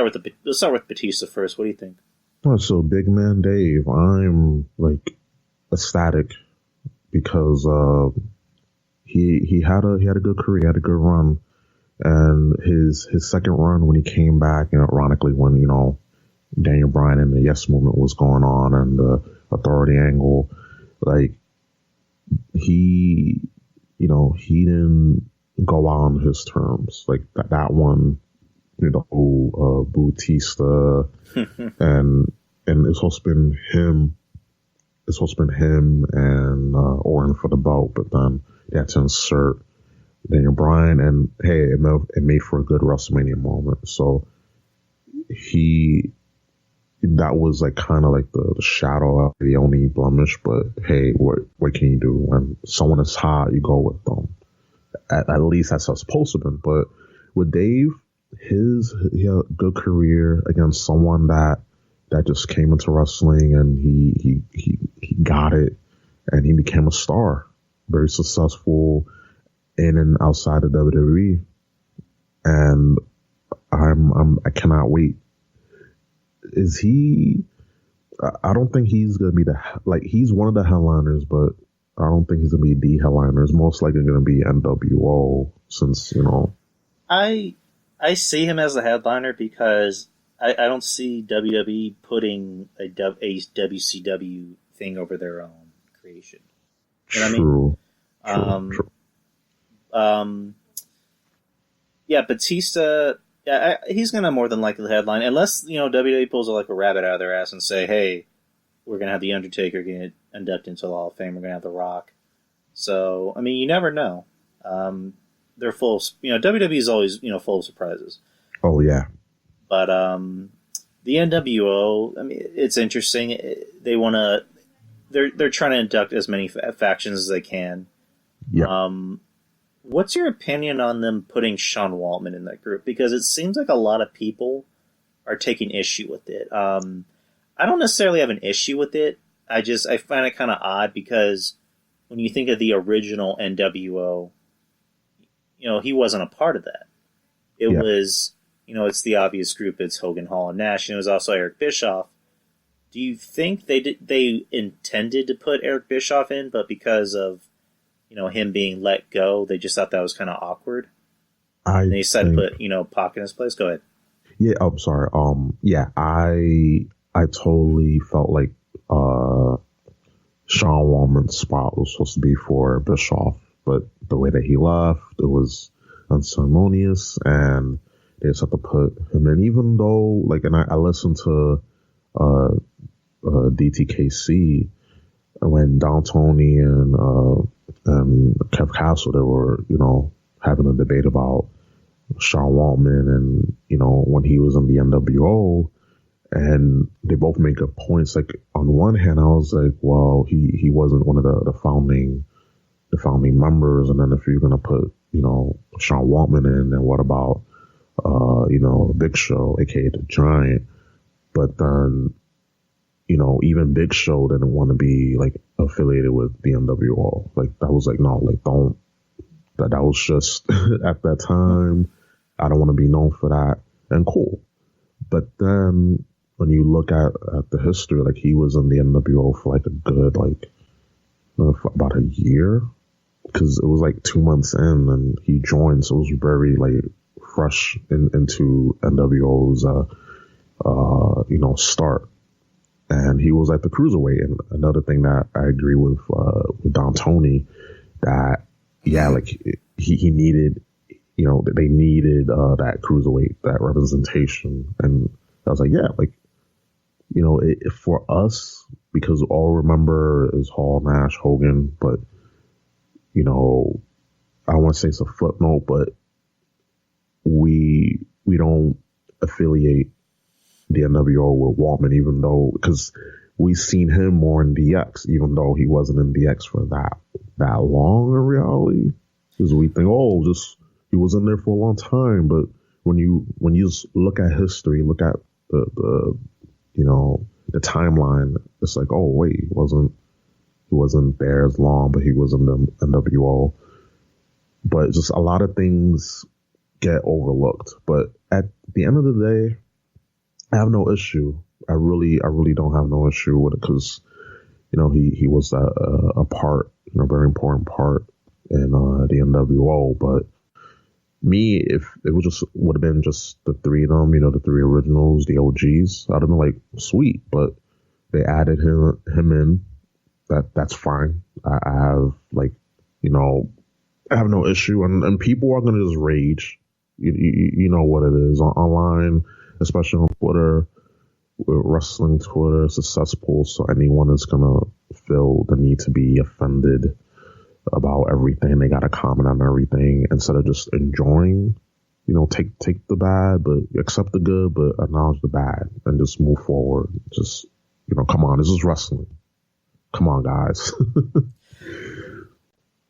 start with Batista first. What do you think? Oh, so Big Man Dave, I'm like ecstatic because he had a good career, he had a good run, and his second run when he came back, and ironically when Daniel Bryan and the Yes Movement was going on and the Authority angle, like he didn't go out on his terms. Like that one, Bautista, and it's supposed to been him. It's supposed to been him and Orton for the belt, but then they had to insert Daniel Bryan, and hey, it made for a good WrestleMania moment. So that was like kind of like the shadow of the only blemish, but hey, what can you do? When someone is hot, you go with them. At least that's how it's supposed to be. But with Dave, he had a good career against someone that just came into wrestling, and he got it, and he became a star, very successful in and outside of WWE, and I cannot wait. Is he? I don't think he's gonna be he's one of the headliners, but I don't think he's gonna be the headliner. It's most likely gonna be NWO, since I see him as the headliner because I don't see WWE putting a WCW thing over their own creation. You know True. what I mean? True. Yeah, Batista. Yeah, he's gonna more than likely headline, unless WWE pulls like a rabbit out of their ass and say, "Hey, we're gonna have the Undertaker get inducted into the Hall of Fame. We're gonna have The Rock." So, I mean, you never know. They're full of, WWE is always, full of surprises. Oh, yeah. But the NWO, I mean, it's interesting. They're trying to induct as many factions as they can. Yeah. What's your opinion on them putting Sean Waltman in that group? Because it seems like a lot of people are taking issue with it. I don't necessarily have an issue with it. I find it kind of odd because when you think of the original NWO, he wasn't a part of that. It was, it's the obvious group. It's Hogan, Hall, and Nash, and it was also Eric Bischoff. Do you think they intended to put Eric Bischoff in, but because of him being let go, they just thought that was kind of awkward? And they decided to put Pac in his place. Go ahead. Yeah, I'm sorry. Yeah, I totally felt like Sean Waltman's spot was supposed to be for Bischoff, but the way that he left, it was unceremonious, and they just had to put him in. Even though, and I listened to DTKC when Don Tony and Kev Castle, they were having a debate about Sean Waltman and when he was in the NWO, and they both make good points. Like, on one hand, I was like, well, he wasn't one of the founding members, and then if you're gonna put Sean Waltman in, then what about Big Show, aka the Giant? But then even Big Show didn't want to be affiliated with the NWO. That was no, don't. That was just at that time. I don't want to be known for that, and cool. But then when you look at the history, he was in the NWO for a good for about a year, because it was 2 months in, and he joined, so it was very fresh into NWO's start. And he was the cruiserweight. And another thing that I agree with Don Tony, that he needed, they needed that cruiserweight, that representation. And I was for us, because all we remember is Hall, Nash, Hogan, but I don't want to say it's a footnote, but we don't affiliate the NWO with Waltman, even though, because we've seen him more in DX, even though he wasn't in DX for that long in reality. Because we think, he was in there for a long time, but when you just look at history, look at the timeline, it's wait, he wasn't there as long, but he was in the NWO. But just a lot of things get overlooked. But at the end of the day, I have no issue. I really don't have no issue with it because, he was a part, a very important part in the NWO. But me, if it would have been just the three of them, the three originals, the OGs, I'd have been like, sweet. But they added him in. That's fine. I have I have no issue, and people are gonna just rage. You know what it is online, especially on Twitter. Wrestling Twitter is a cesspool, so anyone is gonna feel the need to be offended about everything. They gotta comment on everything instead of just enjoying. Take the bad, but accept the good, but acknowledge the bad, and just move forward. Just come on, this is wrestling. Come on, guys.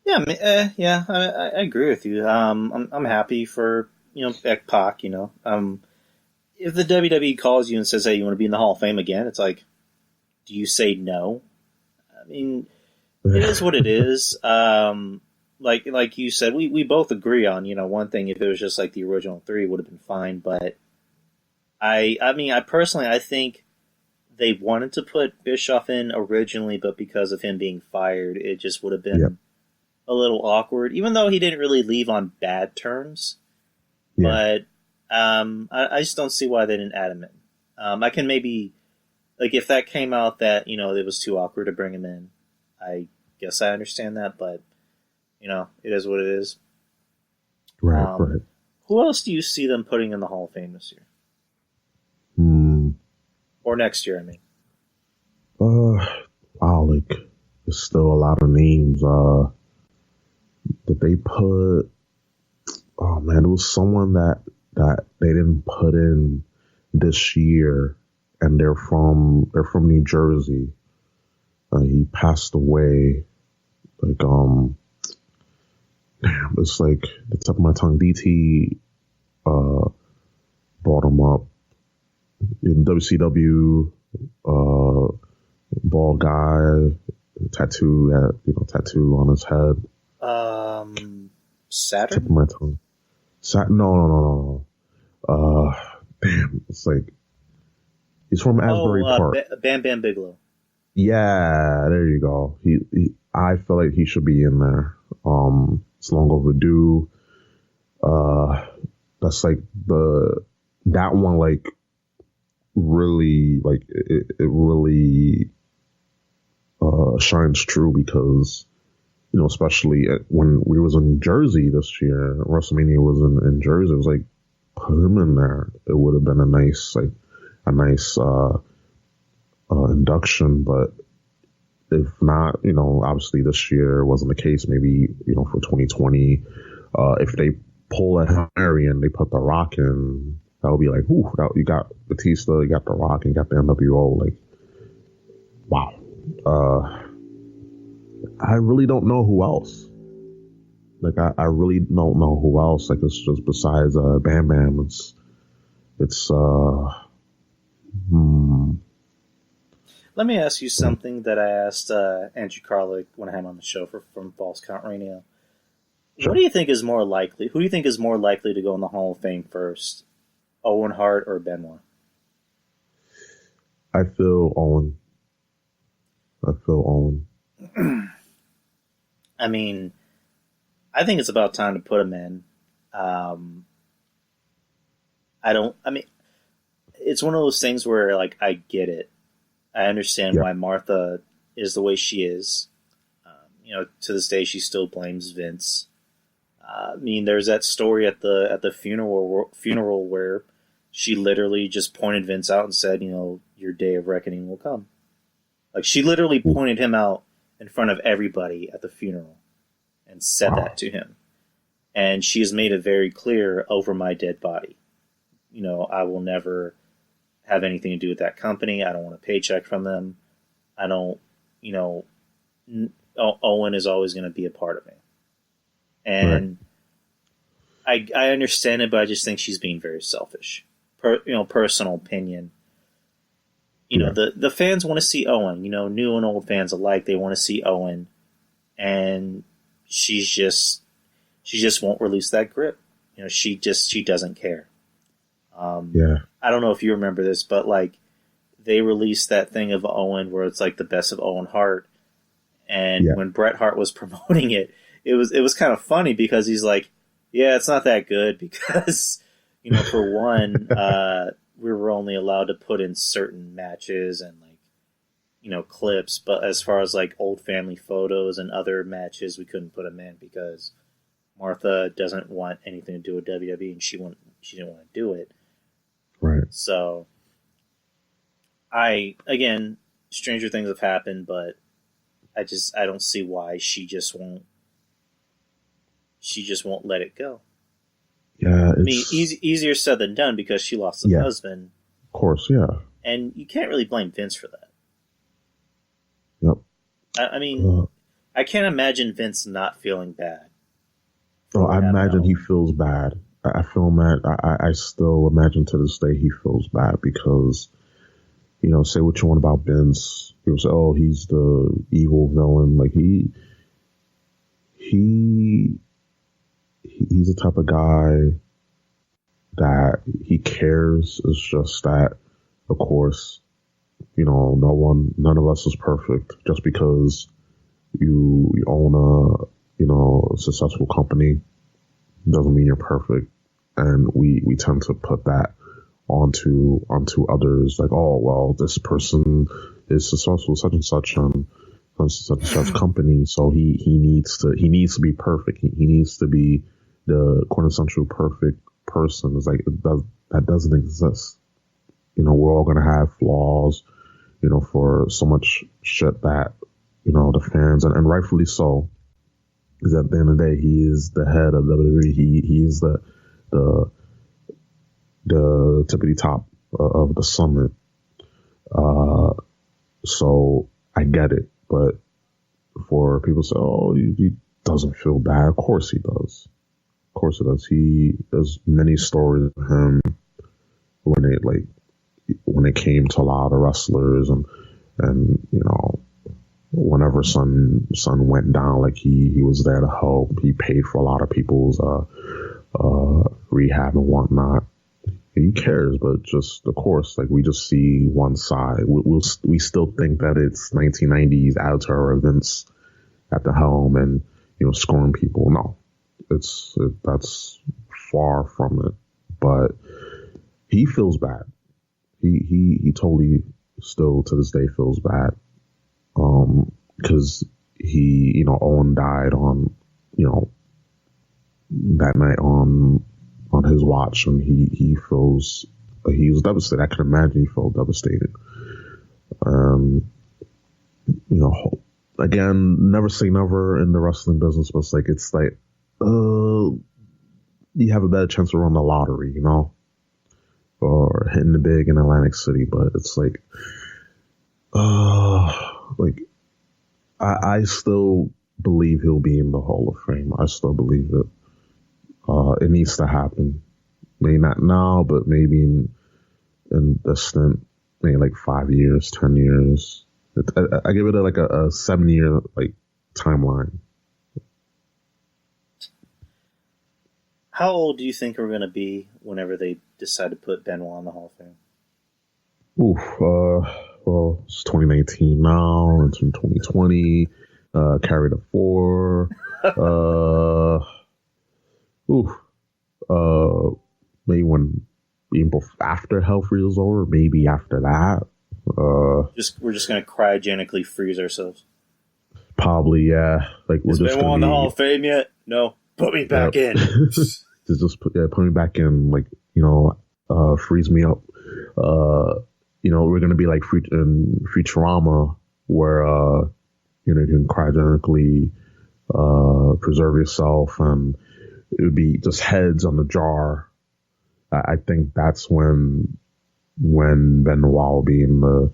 Yeah, I agree with you. I'm happy for Pac. If the WWE calls you and says, "Hey, you want to be in the Hall of Fame again?" It's like, do you say no? I mean, it is what it is. Like you said, we both agree on one thing. If it was just like the original three, it would have been fine. But I personally, I think they wanted to put Bischoff in originally, but because of him being fired, it just would have been a little awkward. Even though he didn't really leave on bad terms, but I just don't see why they didn't add him in. I can maybe if that came out that it was too awkward to bring him in, I guess I understand that, but it is what it is. Right. Who else do you see them putting in the Hall of Fame this year? Or next year, I mean. Wow, there's still a lot of names. That they put. Oh man, it was someone that they didn't put in this year, and they're from New Jersey. He passed away. Damn, it's the tip of my tongue. DT brought him up in WCW. Bald guy, tattoo on his head. Saturn? Tip of my tongue. No. Damn, it's he's from Asbury Park. Bam Bam Bigelow. Yeah, there you go. I feel like he should be in there. It's long overdue. That's that one really it really shines true because especially when we was in Jersey this year, WrestleMania was in Jersey. It was put him in there. It would have been a nice induction. But if not, obviously this year wasn't the case. Maybe for 2020, if they pull a Hail Mary and they put The Rock in, that would be ooh, you got Batista, you got The Rock, and you got the NWO. Wow. I really don't know who else. I really don't know who else. It's just besides Bam Bam. It's Let me ask you something that I asked Andrew Carlick when I had him on the show from False Count Radio. Sure. What do you think is more likely? Who do you think is more likely to go in the Hall of Fame first? Owen Hart or Benoit? I feel Owen. I mean, I think it's about time to put him in. It's one of those things where, I get it. I understand why Martha is the way she is. To this day, she still blames Vince. There's that story at the funeral where she literally just pointed Vince out and said, your day of reckoning will come. She literally pointed him out in front of everybody at the funeral and said that to him. And she has made it very clear, over my dead body. I will never have anything to do with that company. I don't want a paycheck from them. I don't, Owen is always going to be a part of me. And I understand it, but I just think she's being very selfish. Personal opinion. The fans want to see Owen. New and old fans alike. They want to see Owen, and she just won't release that grip. she doesn't care. Yeah. I don't know if you remember this, but like they released that thing of Owen where it's like the best of Owen Hart, and when Bret Hart was promoting it, it was kind of funny because he's like, yeah, it's not that good because for one, we were only allowed to put in certain matches and like clips, but as far as like old family photos and other matches, we couldn't put them in because Martha doesn't want anything to do with WWE, and she didn't want to do it. Right. So, stranger things have happened, but I don't see why she just won't let it go. Yeah, I mean, easier said than done because she lost a husband. Of course, yeah. And you can't really blame Vince for that. Yep. I mean, I can't imagine Vince not feeling bad. Oh, I imagine he feels bad. I feel mad. I still imagine to this day he feels bad because, say what you want about Vince. People say, oh, he's the evil villain. Like he's the type of guy that he cares. It's just that, of course, none of us is perfect. Just because you own a successful company doesn't mean you're perfect. And we tend to put that onto others, like, oh, well, this person is successful, such and such company, so he needs to be perfect. He needs to be the quintessential perfect person. It's like that doesn't exist. We're all gonna have flaws, for so much shit that the fans and rightfully so. Because at the end of the day, he is the head of WWE. He is the tippity top of the summit. So I get it, but for people to say, "Oh, he doesn't feel bad," of course he does. Of course he does. There's many stories of him when it came to a lot of the wrestlers and whenever Sun went down, like he was there to help. He paid for a lot of people's rehab and whatnot. He cares, but just of course, like we just see one side. We still think that it's 1990s Avatar events at the helm and scoring people. No, that's far from it. But he feels bad. He totally still to this day feels bad. Because Owen died on, that night on his watch, and he was devastated. I can imagine he felt devastated. Again, never say never in the wrestling business, but it's like, you have a better chance to run the lottery, or hitting the big in Atlantic City, but it's like, I still believe he'll be in the Hall of Fame. I still believe it. It needs to happen. Maybe not now, but maybe in distant, maybe like 5 years, 10 years. I give it a 7-year timeline. How old do you think we're going to be whenever they decide to put Benoit in the Hall of Fame? Well, it's 2019 now. It's in 2020. Carry the 4. Maybe even after Hell Freeze over. Maybe after that. We're just gonna cryogenically freeze ourselves. Probably, yeah. Like we're Is just Benoit in the Hall of Fame yet? No. Put me back in. just put me back in. Freeze me up. We're going to be like in Futurama where, you can cryogenically preserve yourself, and it would be just heads on the jar. I think that's when Benoit will be in the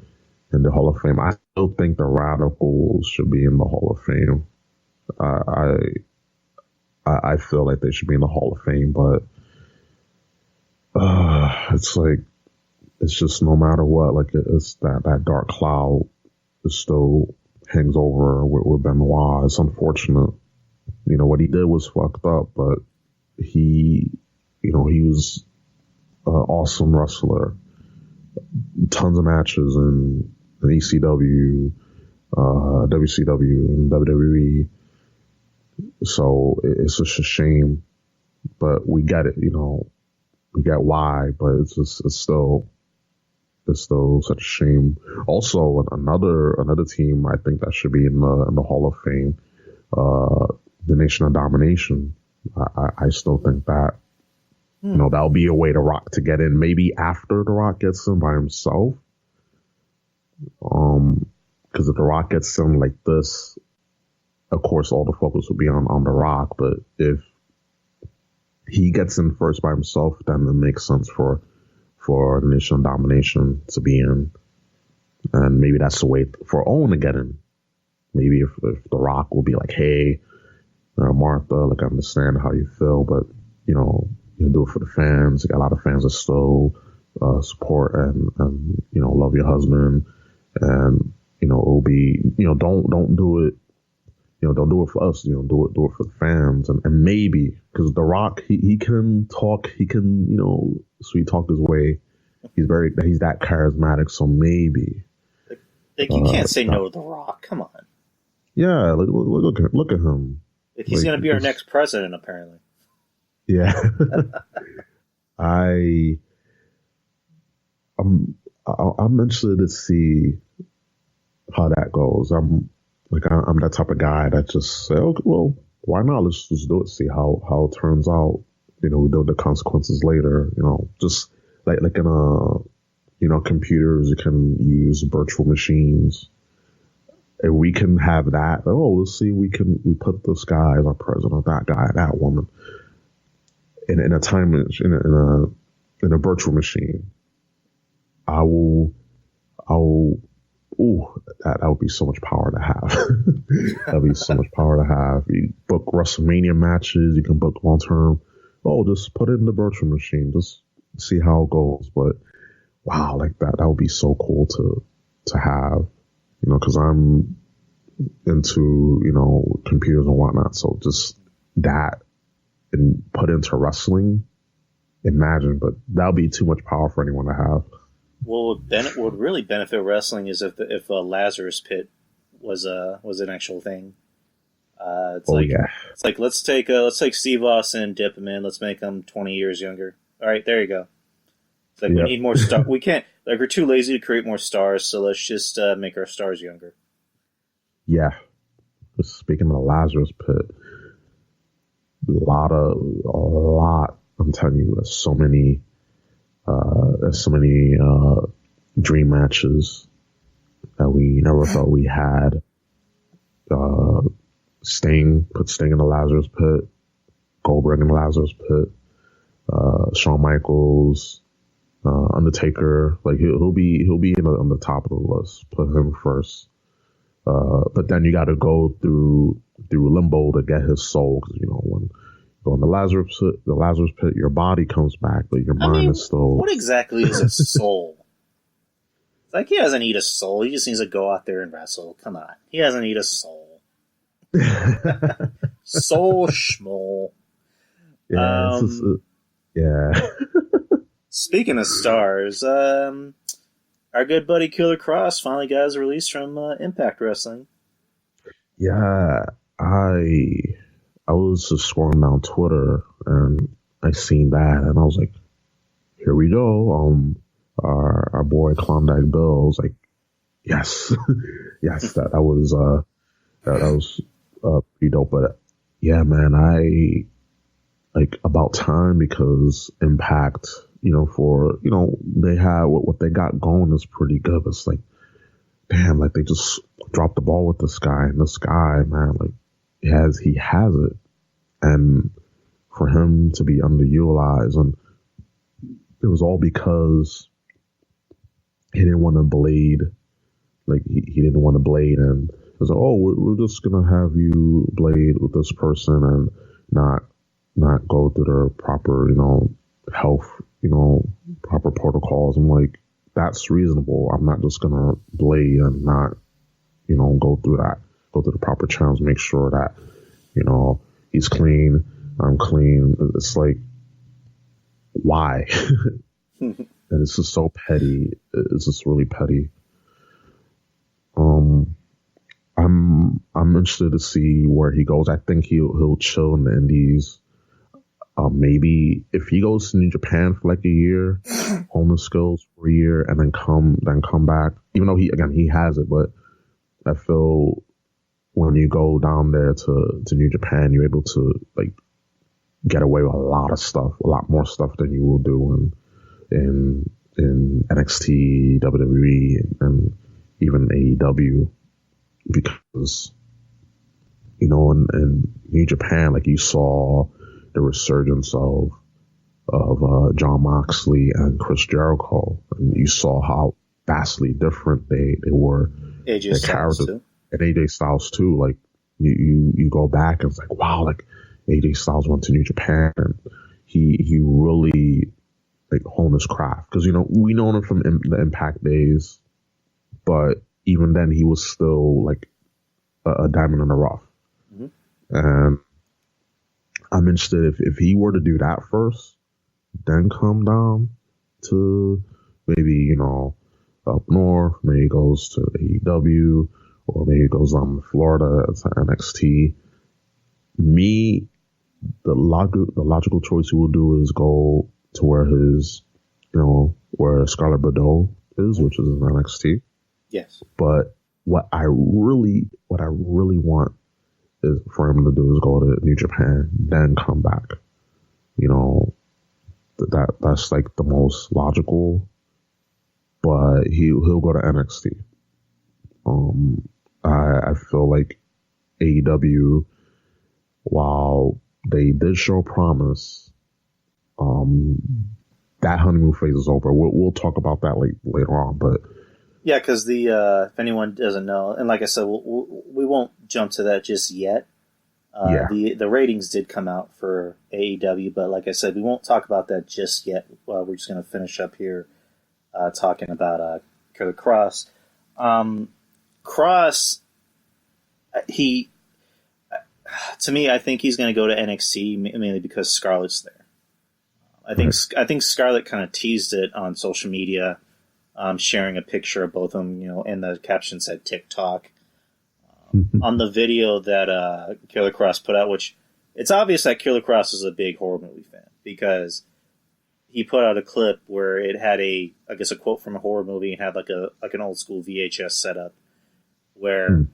Hall of Fame. I still think the Radicals should be in the Hall of Fame. I feel like they should be in the Hall of Fame, but it's just no matter what, it's that dark cloud still hangs over with Benoit. It's unfortunate. What he did was fucked up, but he he was an awesome wrestler. Tons of matches in ECW, WCW, and WWE. So it's just a shame, but we get it. We get why, but it's still such a shame. Also, another team I think that should be in the Hall of Fame, the Nation of Domination. I still think that that'll be a way to Rock to get in. Maybe after the Rock gets in by himself, because if the Rock gets in like this, of course all the focus will be on the Rock. But if he gets in first by himself, then it makes sense for the Nation of Domination to be in. And maybe that's the way for Owen to get in. Maybe if The Rock will be like, hey, Martha, like, I understand how you feel, but, you do it for the fans. You got a lot of fans that still support and love your husband. And, it'll be, don't do it. Don't do it for us. Do it for the fans. And maybe, because The Rock, he can talk, he can, sweet talk his way. He's that charismatic. So maybe. Like you can't say no to The Rock. Come on. Yeah, look at him. He's going to be our next president, apparently. Yeah. I'm interested to see how that goes. I'm that type of guy that just say, okay, well, why not? Let's just do it. See how it turns out. We deal with the consequences later. Just like in computers, you can use virtual machines. And we can have that. Oh, let's see. We put this guy as our president, that guy, that woman, in a time in a virtual machine. That would be so much power to have. That'd be so much power to have. You book WrestleMania matches. You can book long term. Oh, just put it in the virtual machine. Just see how it goes. But wow, like that would be so cool to have. Because I'm into computers and whatnot. So just that and put into wrestling. Imagine, but that would be too much power for anyone to have. Well, what would really benefit wrestling is if a Lazarus Pit was an actual thing. It's like let's take Steve Austin, dip him in, let's make him 20 years younger. All right, there you go. It's like we need more stars. We can't, like, we're too lazy to create more stars, so let's just make our stars younger. Yeah. Speaking of the Lazarus Pit, a lot. I'm telling you, there's so many dream matches that we never thought we had. Sting in the Lazarus Pit, Goldberg in the Lazarus Pit, Shawn Michaels, Undertaker. Like he'll be on the top of the list. Put him first. But then you got to go through limbo to get his soul. Because when you go in the Lazarus Pit, your body comes back, but your mind is still. What exactly is a soul? It's like he doesn't need a soul. He just needs to go out there and wrestle. Come on, he doesn't need a soul. Soul schmole. Yeah. Yeah. Speaking of stars, our good buddy Killer Kross finally got his release from Impact Wrestling. Yeah, I was just scrolling down Twitter and I seen that and I was like, here we go. Our boy Klondike Bill was like, yes, yes, that was pretty dope. But yeah, man, I like about time, because Impact, they had what they got going is pretty good. But it's like, damn, like they just dropped the ball with this guy, and this guy, man, like he has it, and for him to be underutilized, and it was all because he didn't want to blade, like he didn't want to blade, and it was like, oh, we're just gonna have you blade with this person and not go through the proper, health, proper protocols. I'm like, that's reasonable. I'm not just gonna blade and not, go through the proper channels, make sure that, he's clean, I'm clean. It's like, why? And it's just so petty. It's just really petty. I'm interested to see where he goes. I think he'll chill in the Indies. Maybe if he goes to New Japan for like a year, hone his skills for a year, and then come back. Even though he has it, but I feel when you go down there to New Japan, you're able to like get away with a lot of stuff, a lot more stuff than you will do in NXT, WWE, and even AEW, because in New Japan, like you saw the resurgence of John Moxley and Chris Jericho, and you saw how vastly different they were. AJ Styles too. And AJ Styles too. Like you go back and it's like, wow, like AJ Styles went to New Japan and he really like honed his craft, because we know him from the Impact days, but even then he was still like a diamond in the rough. Mm-hmm. And I'm interested if he were to do that first, then come down to maybe, up north, maybe he goes to AEW, or maybe he goes down to Florida to NXT. The logical choice he will do is go to where where Scarlett Bordeaux is, which is in NXT. Yes. But what I really want is for him to do is go to New Japan, then come back. That's like the most logical. But he'll go to NXT. I feel like AEW, while they did show promise, that honeymoon phase is over. We'll talk about that later on, but yeah, because if anyone doesn't know, and like I said, we won't jump to that just yet. The ratings did come out for AEW, but like I said, we won't talk about that just yet. We're just going to finish up here talking about Kross. Kross, to me, I think he's going to go to NXT mainly because Scarlett's there. I think Scarlett kind of teased it on social media, sharing a picture of both of them, and the caption said TikTok. On the video that Killer Kross put out, which it's obvious that Killer Kross is a big horror movie fan, because he put out a clip where it had a quote from a horror movie and had like an old school VHS setup where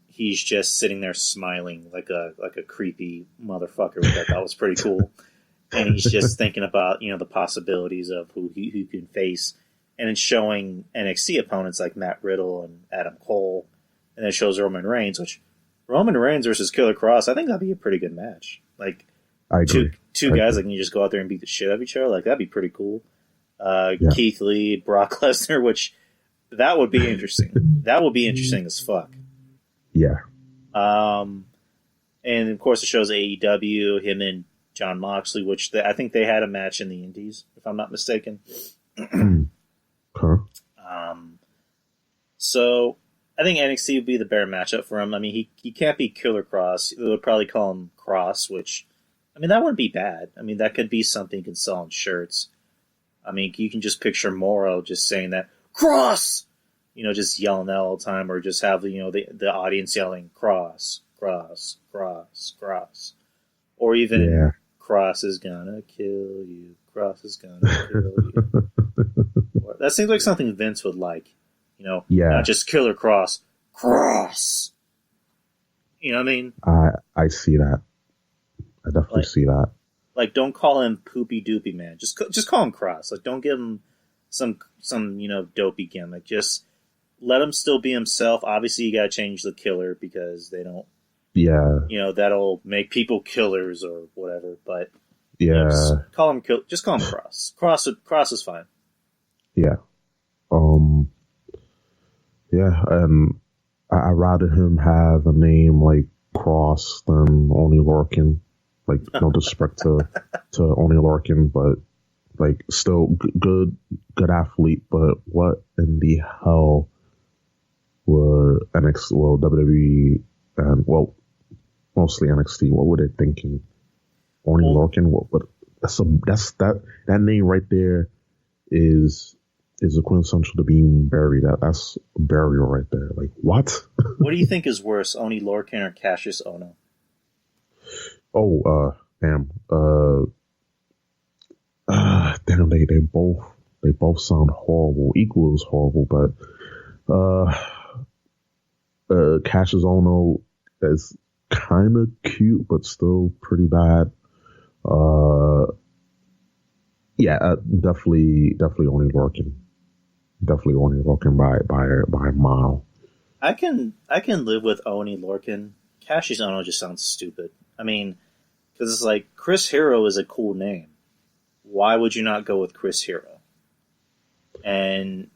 he's just sitting there smiling like a creepy motherfucker, which I thought was pretty cool. And he's just thinking about, the possibilities of who he can face. And it's showing NXT opponents like Matt Riddle and Adam Cole. And it shows Roman Reigns, which Roman Reigns versus Killer Kross, I think that'd be a pretty good match. Like, I agree. Two guys that can just go out there and beat the shit out of each other. Like, that'd be pretty cool. Keith Lee, Brock Lesnar, which that would be interesting. That would be interesting as fuck. Yeah. And of course, it shows AEW, him and John Moxley, which I think they had a match in the Indies, if I'm not mistaken. Okay. So I think NXT would be the better matchup for him. I mean, he can't be Killer Kross. They would probably call him Kross, which, I mean, that wouldn't be bad. I mean, that could be something you can sell on shirts. I mean, you can just picture Morrow just saying that, Kross! Just yelling that all the time, or just have, the audience yelling, Kross, Kross, Kross, Kross. Or even, Kross is gonna kill you, Kross is gonna kill you. That seems like something Vince would like. Not just Killer Kross, Kross. You know what I mean? I see that. I definitely see that. Like, don't call him Poopy Doopy Man. Just call him Kross. Like, don't give him some dopey gimmick. Just let him still be himself. Obviously, you got to change the killer because they don't. Yeah. That'll make people killers or whatever. But just call him Kross. Kross is fine. Yeah. Yeah, and I'd rather him have a name like Kross than Oney Lorcan. Like, no disrespect to Oney Lorcan, but like still good athlete. But what in the hell were WWE and mostly NXT? What were they thinking? Oney Lorcan? What that name right there is a quintessential to being buried. That's burial right there. Like, what? What do you think is worse, Oni Lorcan or Cassius Ono? Oh, damn. Damn. They both sound horrible. Equal as horrible, but Cassius Ono is kind of cute, but still pretty bad. Yeah, definitely Oni Lorcan. Definitely Oni Lorcan by a mile. I can live with Oni Lorcan. Cassius Ono just sounds stupid. I mean, because it's like Chris Hero is a cool name. Why would you not go with Chris Hero? And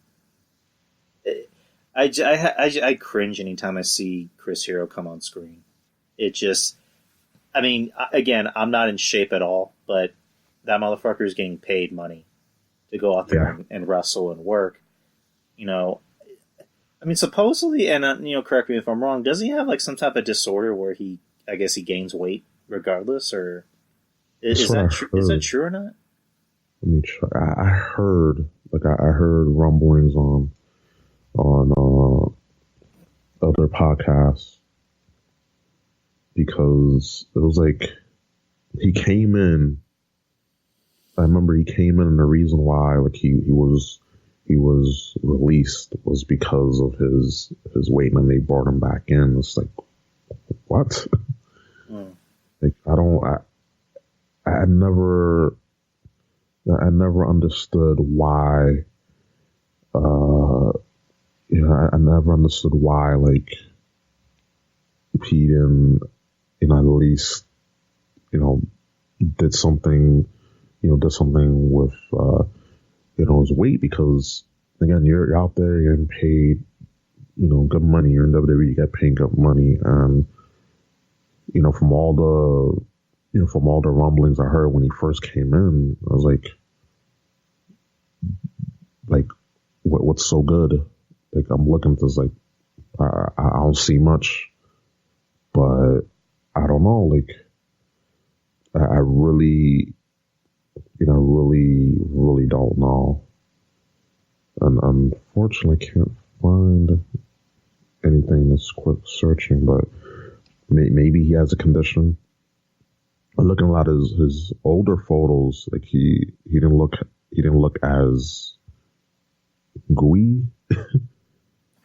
I cringe anytime I see Chris Hero come on screen. It just, I mean, again, I'm not in shape at all, but that motherfucker is getting paid money to go out there and wrestle and work. You know, I mean, supposedly, and correct me if I'm wrong, doesn't he have like some type of disorder where he gains weight regardless, or is that true or not? Let me try. I heard rumblings on other podcasts, because it was like he came in. I remember he came in, and the reason why like he was released was because of his weight, and then they brought him back in. It's like, what? Like, I never understood why. I never understood why, like, he didn't, at least, did something with, his weight, because, again, you're out there, you're getting paid, good money. You're in WWE, you get paid good money, and, from all the rumblings I heard when he first came in, I was like, what's so good? Like, I'm looking at this, like, I don't see much, but I don't know, like, I really, really don't know. And unfortunately, can't find anything that's quick searching, but maybe he has a condition. I'm looking a lot of his older photos, like he didn't look as gooey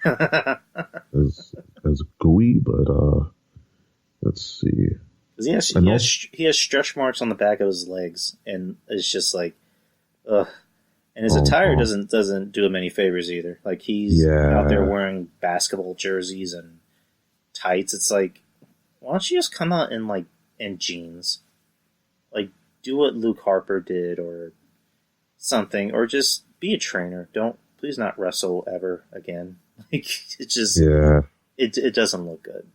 as gooey, but let's see. He has stretch marks on the back of his legs, and it's just like, ugh. And his attire doesn't do him any favors either. Like, he's out there wearing basketball jerseys and tights. It's like, why don't you just come out in jeans? Like, do what Luke Harper did or something, or just be a trainer. Please not wrestle ever again. Like, it just it doesn't look good.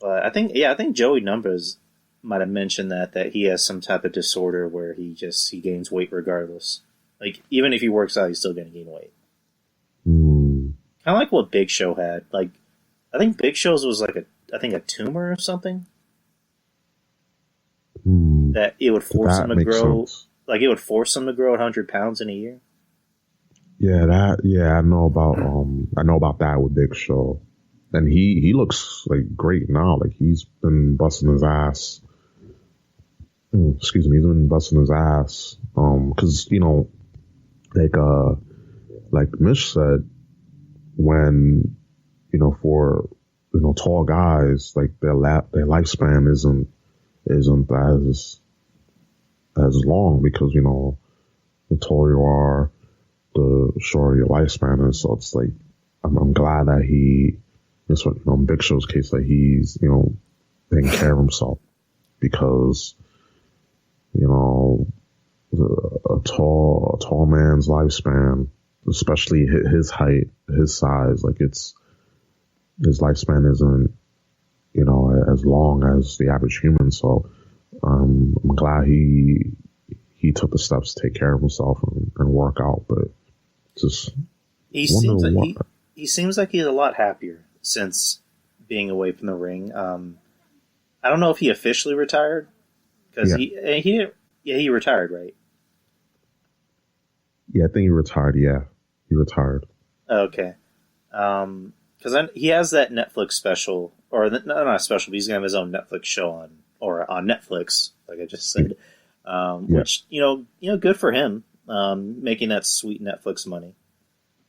But I think Joey Numbers might have mentioned that he has some type of disorder where he gains weight regardless. Like, even if he works out, he's still going to gain weight. Kind of like what Big Show had. Like, I think Big Show's was like a tumor or something. That it would force him to grow. Sense. Like, it would force him to grow 100 pounds in a year. Yeah, I know about that with Big Show. And he looks like great now. Like, he's been busting his ass. He's been busting his ass. Cause, like Mish said, when, for, tall guys, like their lifespan isn't as long, because, the taller you are, the shorter your lifespan is. So it's like, I'm glad that it's what, Big Show's case, that he's, taking care of himself, because, a tall man's lifespan, especially his height, his size, like, his lifespan isn't, as long as the average human. So, I'm glad he took the steps to take care of himself and work out, but just he seems like he's a lot happier since being away from the ring. I don't know if he officially retired because he didn't. Yeah, he retired, right? Yeah, I think he retired. Yeah, he retired. Okay. Because he has that Netflix special, or not a special, but he's gonna have his own Netflix show on Netflix, like I just said. Which good for him, making that sweet Netflix money.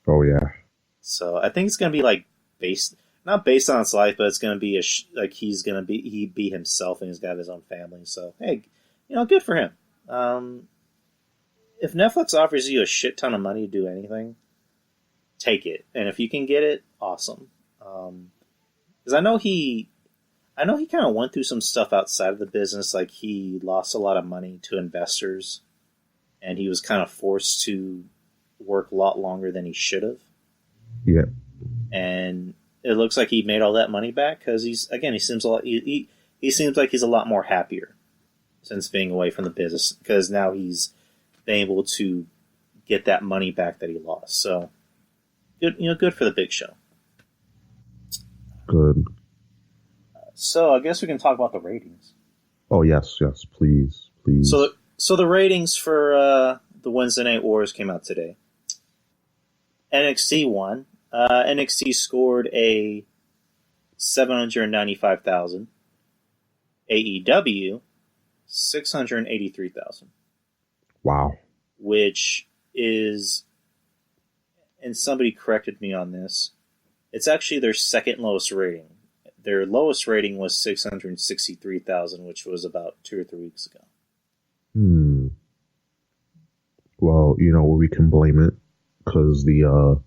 Oh yeah. So I think it's gonna be like not based on his life, but it's gonna be like he be himself, and he's got his own family. So hey, good for him. If Netflix offers you a shit ton of money to do anything, take it, and if you can get it, awesome. Because I know he kind of went through some stuff outside of the business, like he lost a lot of money to investors, and he was kind of forced to work a lot longer than he should have. Yeah. And it looks like he made all that money back because he seems he seems like he's a lot more happier since being away from the business because now he's been able to get that money back that he lost. So good for the Big Show. Good. So I guess we can talk about the ratings. Oh yes, please. So the ratings for the Wednesday Night Wars came out today. NXT won. NXT scored a 795,000. AEW 683,000. Wow. Which is, and somebody corrected me on this, it's actually their second lowest rating. Their lowest rating was 663,000, which was about 2 or 3 weeks ago. Well, we can blame it because the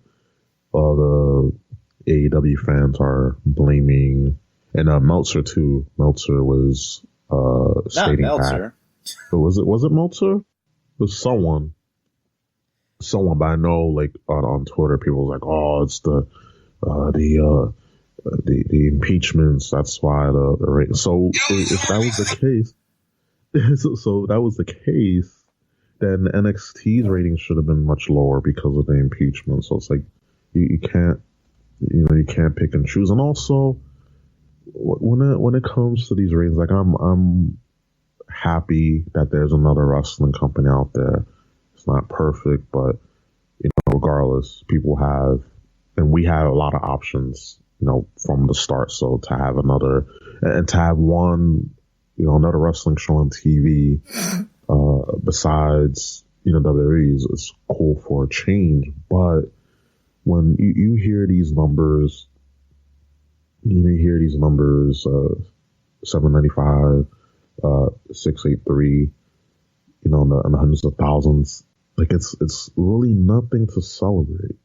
AEW fans are blaming, and Meltzer too. Meltzer was stating not Meltzer. But was it Meltzer? It was someone, but I know like on Twitter people was like, oh, it's the impeachments. That's why the rate. So if that was the case, so that was the case, then NXT's ratings should have been much lower because of the impeachment. So it's like you can't pick and choose. And also when it comes to these ratings, like I'm happy that there's another wrestling company out there. It's not perfect, but regardless, people have, and we have a lot of options, from the start. So to have another, and to have one, another wrestling show on TV, besides, WWE is cool for a change. But when you hear these numbers, 795, 683, in the hundreds of thousands, like it's really nothing to celebrate.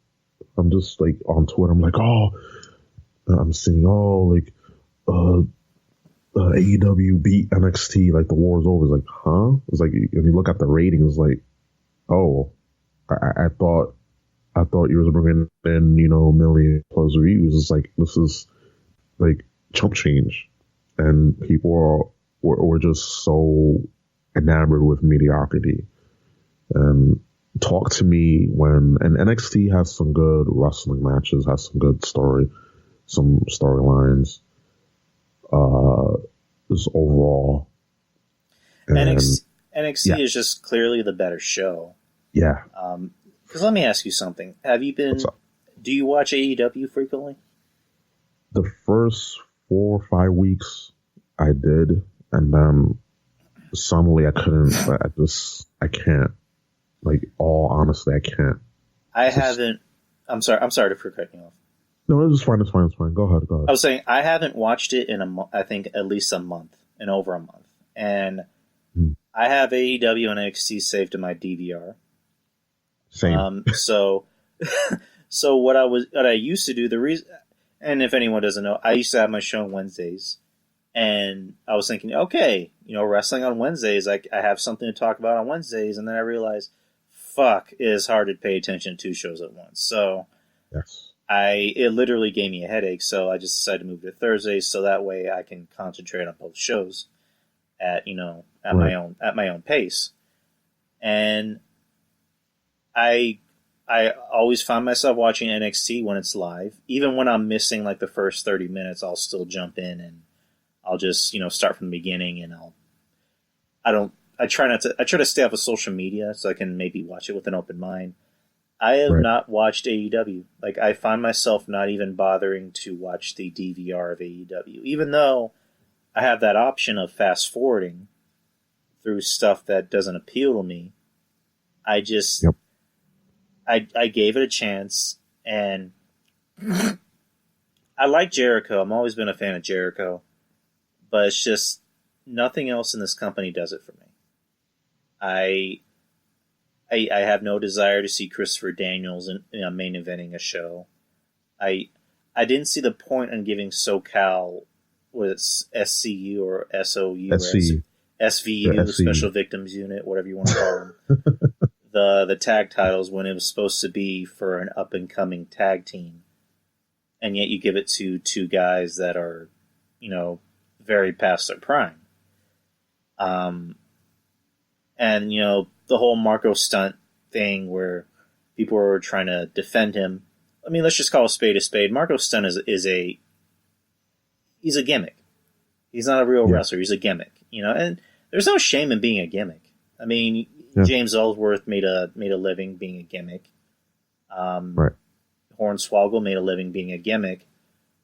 I'm just like on Twitter, I'm like, I'm seeing, like, AEW beat NXT, like the war's over. It's like, huh? It's like, when you look at the ratings, like, I thought you were bringing in, million plus views. It's like, this is like chump change, and people were just so enamored with mediocrity. And talk to me and NXT has some good wrestling matches, has some good some storylines, just overall. And NXT is just clearly the better show. Yeah. Because let me ask you something. Do you watch AEW frequently? The first 4 or 5 weeks I did, and then suddenly I couldn't. I can't. Like, all honestly, I can't. I'm sorry for cutting you off. No, it's fine. It's fine. Go ahead. I was saying I haven't watched it in I think at least a month, and over a month, and I have AEW and NXT saved to my DVR. Same. So what I used to do, the reason, and if anyone doesn't know, I used to have my show on Wednesdays, and I was thinking, okay, wrestling on Wednesdays, I have something to talk about on Wednesdays, and then I realized, fuck, it is hard to pay attention to 2 shows at once. So yes. It literally gave me a headache, so I just decided to move to Thursdays, so that way I can concentrate on both shows at my own pace. And I always find myself watching NXT when it's live. Even when I'm missing like the first 30 minutes, I'll still jump in and I'll just, start from the beginning, and I try to stay off of social media so I can maybe watch it with an open mind. I have not watched AEW. Like, I find myself not even bothering to watch the DVR of AEW, even though I have that option of fast forwarding through stuff that doesn't appeal to me. I just, I gave it a chance, and I like Jericho. I've always been a fan of Jericho, but it's just nothing else in this company does it for me. I have no desire to see Christopher Daniels in main eventing a show. I didn't see the point in giving SoCal, whether it's SCU or SOU or SVU, the Special Victims Unit, whatever you want to call them, the tag titles when it was supposed to be for an up and coming tag team, and yet you give it to two guys that are, very past their prime. And, the whole Marco Stunt thing where people were trying to defend him. I mean, let's just call a spade a spade. Marco Stunt he's a gimmick. He's not a real wrestler. He's a gimmick, and there's no shame in being a gimmick. I mean, James Ellsworth made a living being a gimmick. Hornswoggle made a living being a gimmick.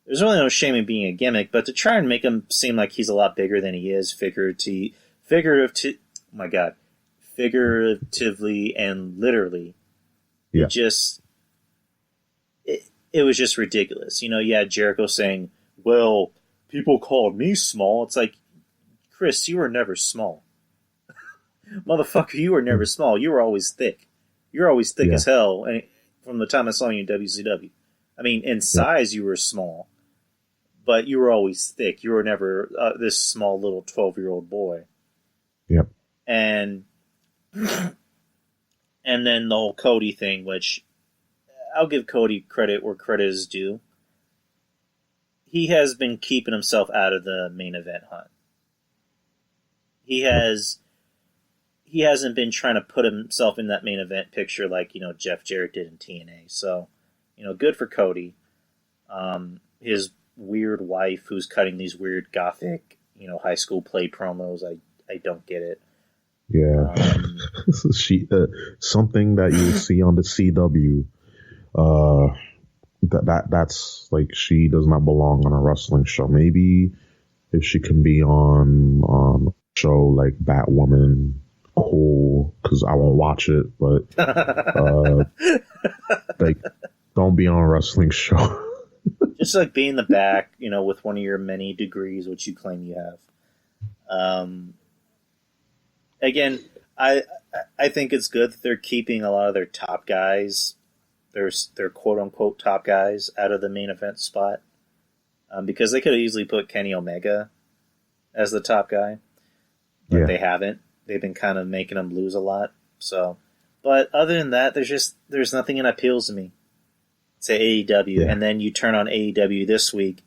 There's really no shame in being a gimmick, but to try and make him seem like he's a lot bigger than he is, figuratively and literally, it was just ridiculous. You had Jericho saying, well, people called me small. It's like, Chris, you were never small. Motherfucker, you were never small. You were always thick. You're always thick as hell. And from the time I saw you in WCW. I mean, in size, you were small, but you were always thick. You were never this small little 12-year-old boy. Yep. And then the whole Cody thing, which I'll give Cody credit where credit is due. He has been keeping himself out of the main event hunt. He hasn't been trying to put himself in that main event picture like, Jeff Jarrett did in TNA. So, good for Cody. His weird wife who's cutting these weird gothic, high school play promos. I don't get it. Yeah. Something that you see on the CW, that's like, she does not belong on a wrestling show. Maybe if she can be on a show like Batwoman, cool, because I won't watch it, but like, don't be on a wrestling show. Just like be in the back, with one of your many degrees, which you claim you have. Again, I think it's good that they're keeping a lot of their top guys, their quote unquote top guys, out of the main event spot, because they could have easily put Kenny Omega as the top guy, but they haven't. They've been kind of making him lose a lot. So, but other than that, there's nothing that appeals to me. Say AEW, and then you turn on AEW this week.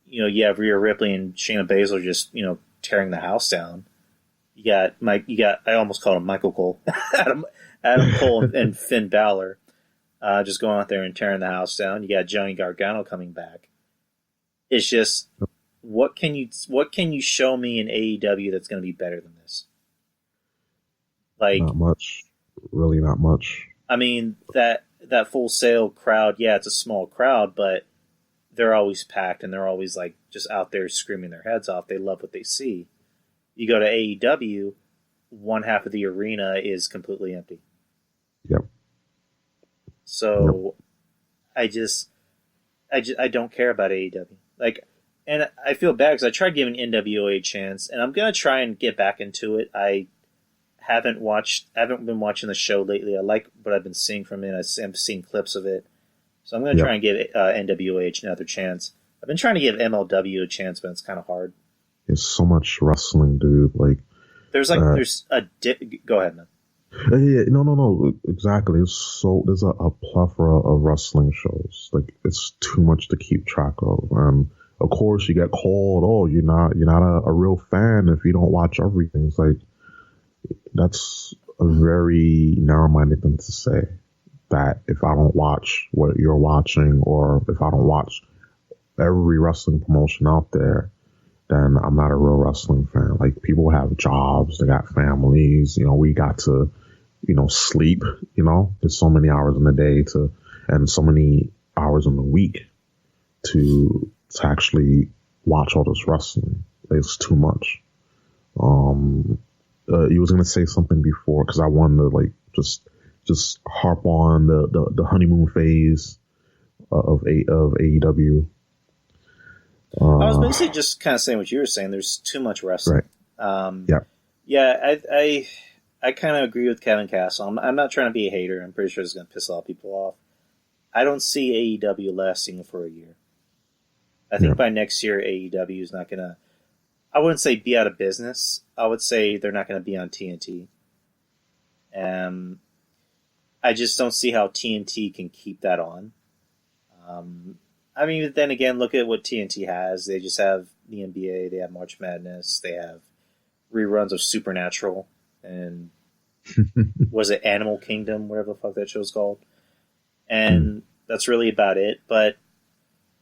You have Rhea Ripley and Shayna Baszler just tearing the house down. You got I almost called him Michael Cole, Adam Cole and Finn Balor, just going out there and tearing the house down. You got Johnny Gargano coming back. It's just, what can you show me in AEW that's going to be better than this? Like, not much, really, not much. I mean, that Full Sail crowd, it's a small crowd, but they're always packed and they're always like just out there screaming their heads off. They love what they see. You go to AEW, one half of the arena is completely empty. Yep. So, I don't care about AEW. Like, and I feel bad because I tried giving NWA a chance, and I'm gonna try and get back into it. I haven't been watching the show lately. I like what I've been seeing from it. I've seen clips of it, so I'm gonna try and give NWA another chance. I've been trying to give MLW a chance, but it's kind of hard. There's so much wrestling, dude. Like, there's go ahead, man. No, exactly. There's a plethora of wrestling shows. Like, it's too much to keep track of. And of course, you get called, "Oh, you're not a real fan if you don't watch everything." It's like, that's a very narrow-minded thing to say. That if I don't watch what you're watching, or if I don't watch every wrestling promotion out there, then I'm not a real wrestling fan. Like, people have jobs, they got families, we got to, sleep, there's so many hours in the day and so many hours in the week to actually watch all this wrestling. It's too much. You was gonna say something before, because I wanted to like just harp on the honeymoon phase of AEW. I was basically just kind of saying what you were saying. There's too much wrestling. Right. Yeah. Yeah, I kind of agree with Kevin Castle. I'm not trying to be a hater. I'm pretty sure it's going to piss a lot of people off. I don't see AEW lasting for a year. I think by next year, AEW is not going to, I wouldn't say be out of business. I would say they're not going to be on TNT. I just don't see how TNT can keep that on. I mean, then again, look at what TNT has. They just have the NBA, they have March Madness, they have reruns of Supernatural, and was it Animal Kingdom, whatever the fuck that show's called. And that's really about it. But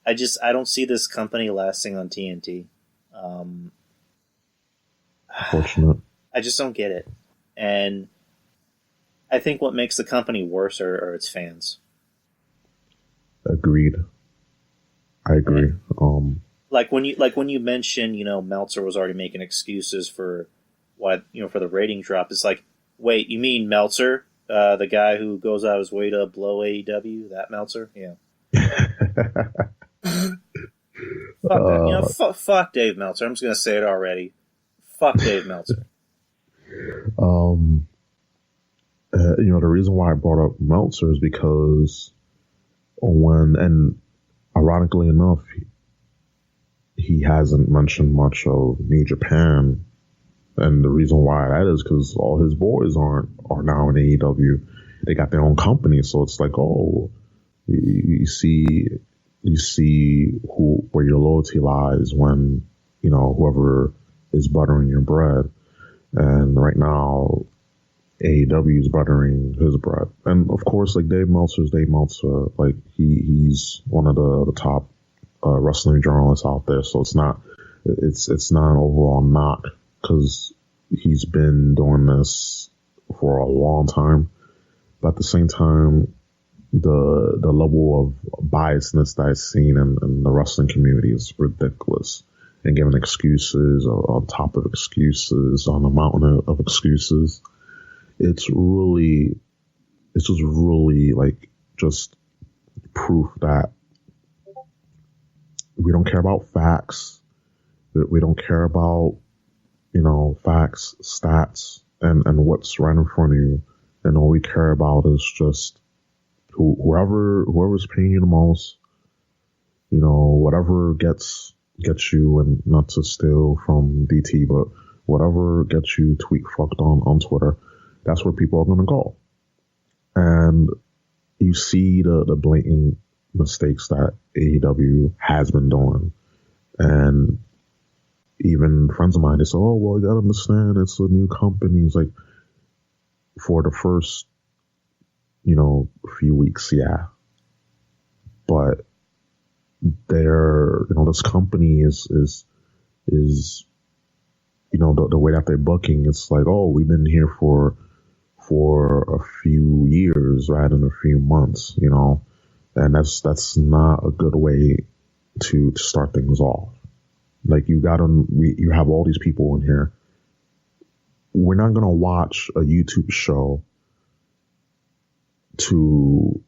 I don't see this company lasting on TNT. Fortunate. I just don't get it. And I think what makes the company worse are its fans. Agreed. I agree. Like when you mentioned, Meltzer was already making excuses for why, for the rating drop. It's like, wait, you mean Meltzer, the guy who goes out of his way to blow AEW? That Meltzer, yeah. Fuck that. Fuck Dave Meltzer. I'm just gonna say it already. Fuck Dave Meltzer. The reason why I brought up Meltzer is because and ironically enough, he hasn't mentioned much of New Japan, and the reason why that is because all his boys are now in AEW. They got their own company, so it's like, oh, you see where your loyalty lies when whoever is buttering your bread, and right now AEW is buttering his bread, and of course, like Dave Meltzer's Dave Meltzer, like he's one of the top wrestling journalists out there, so it's not an overall knock because he's been doing this for a long time, but at the same time, the level of biasness that I've seen in the wrestling community is ridiculous, and giving excuses on top of excuses on a mountain of excuses. It's just really like just proof that we don't care about facts. We don't care about, facts, stats, and what's right in front of you. And all we care about is just whoever's paying you the most, whatever gets you, and not to steal from DT, but whatever gets you tweet fucked on Twitter, that's where people are going to go. And you see the blatant mistakes that AEW has been doing. And even friends of mine, they say, oh, well, you got to understand, it's a new company. It's like, for the first, few weeks, yeah. But this company is the way that they're booking, it's like, oh, we've been here for a few years rather than a few months, and that's not a good way to start things off. Like, you have all these people in here. We're not going to watch a YouTube show to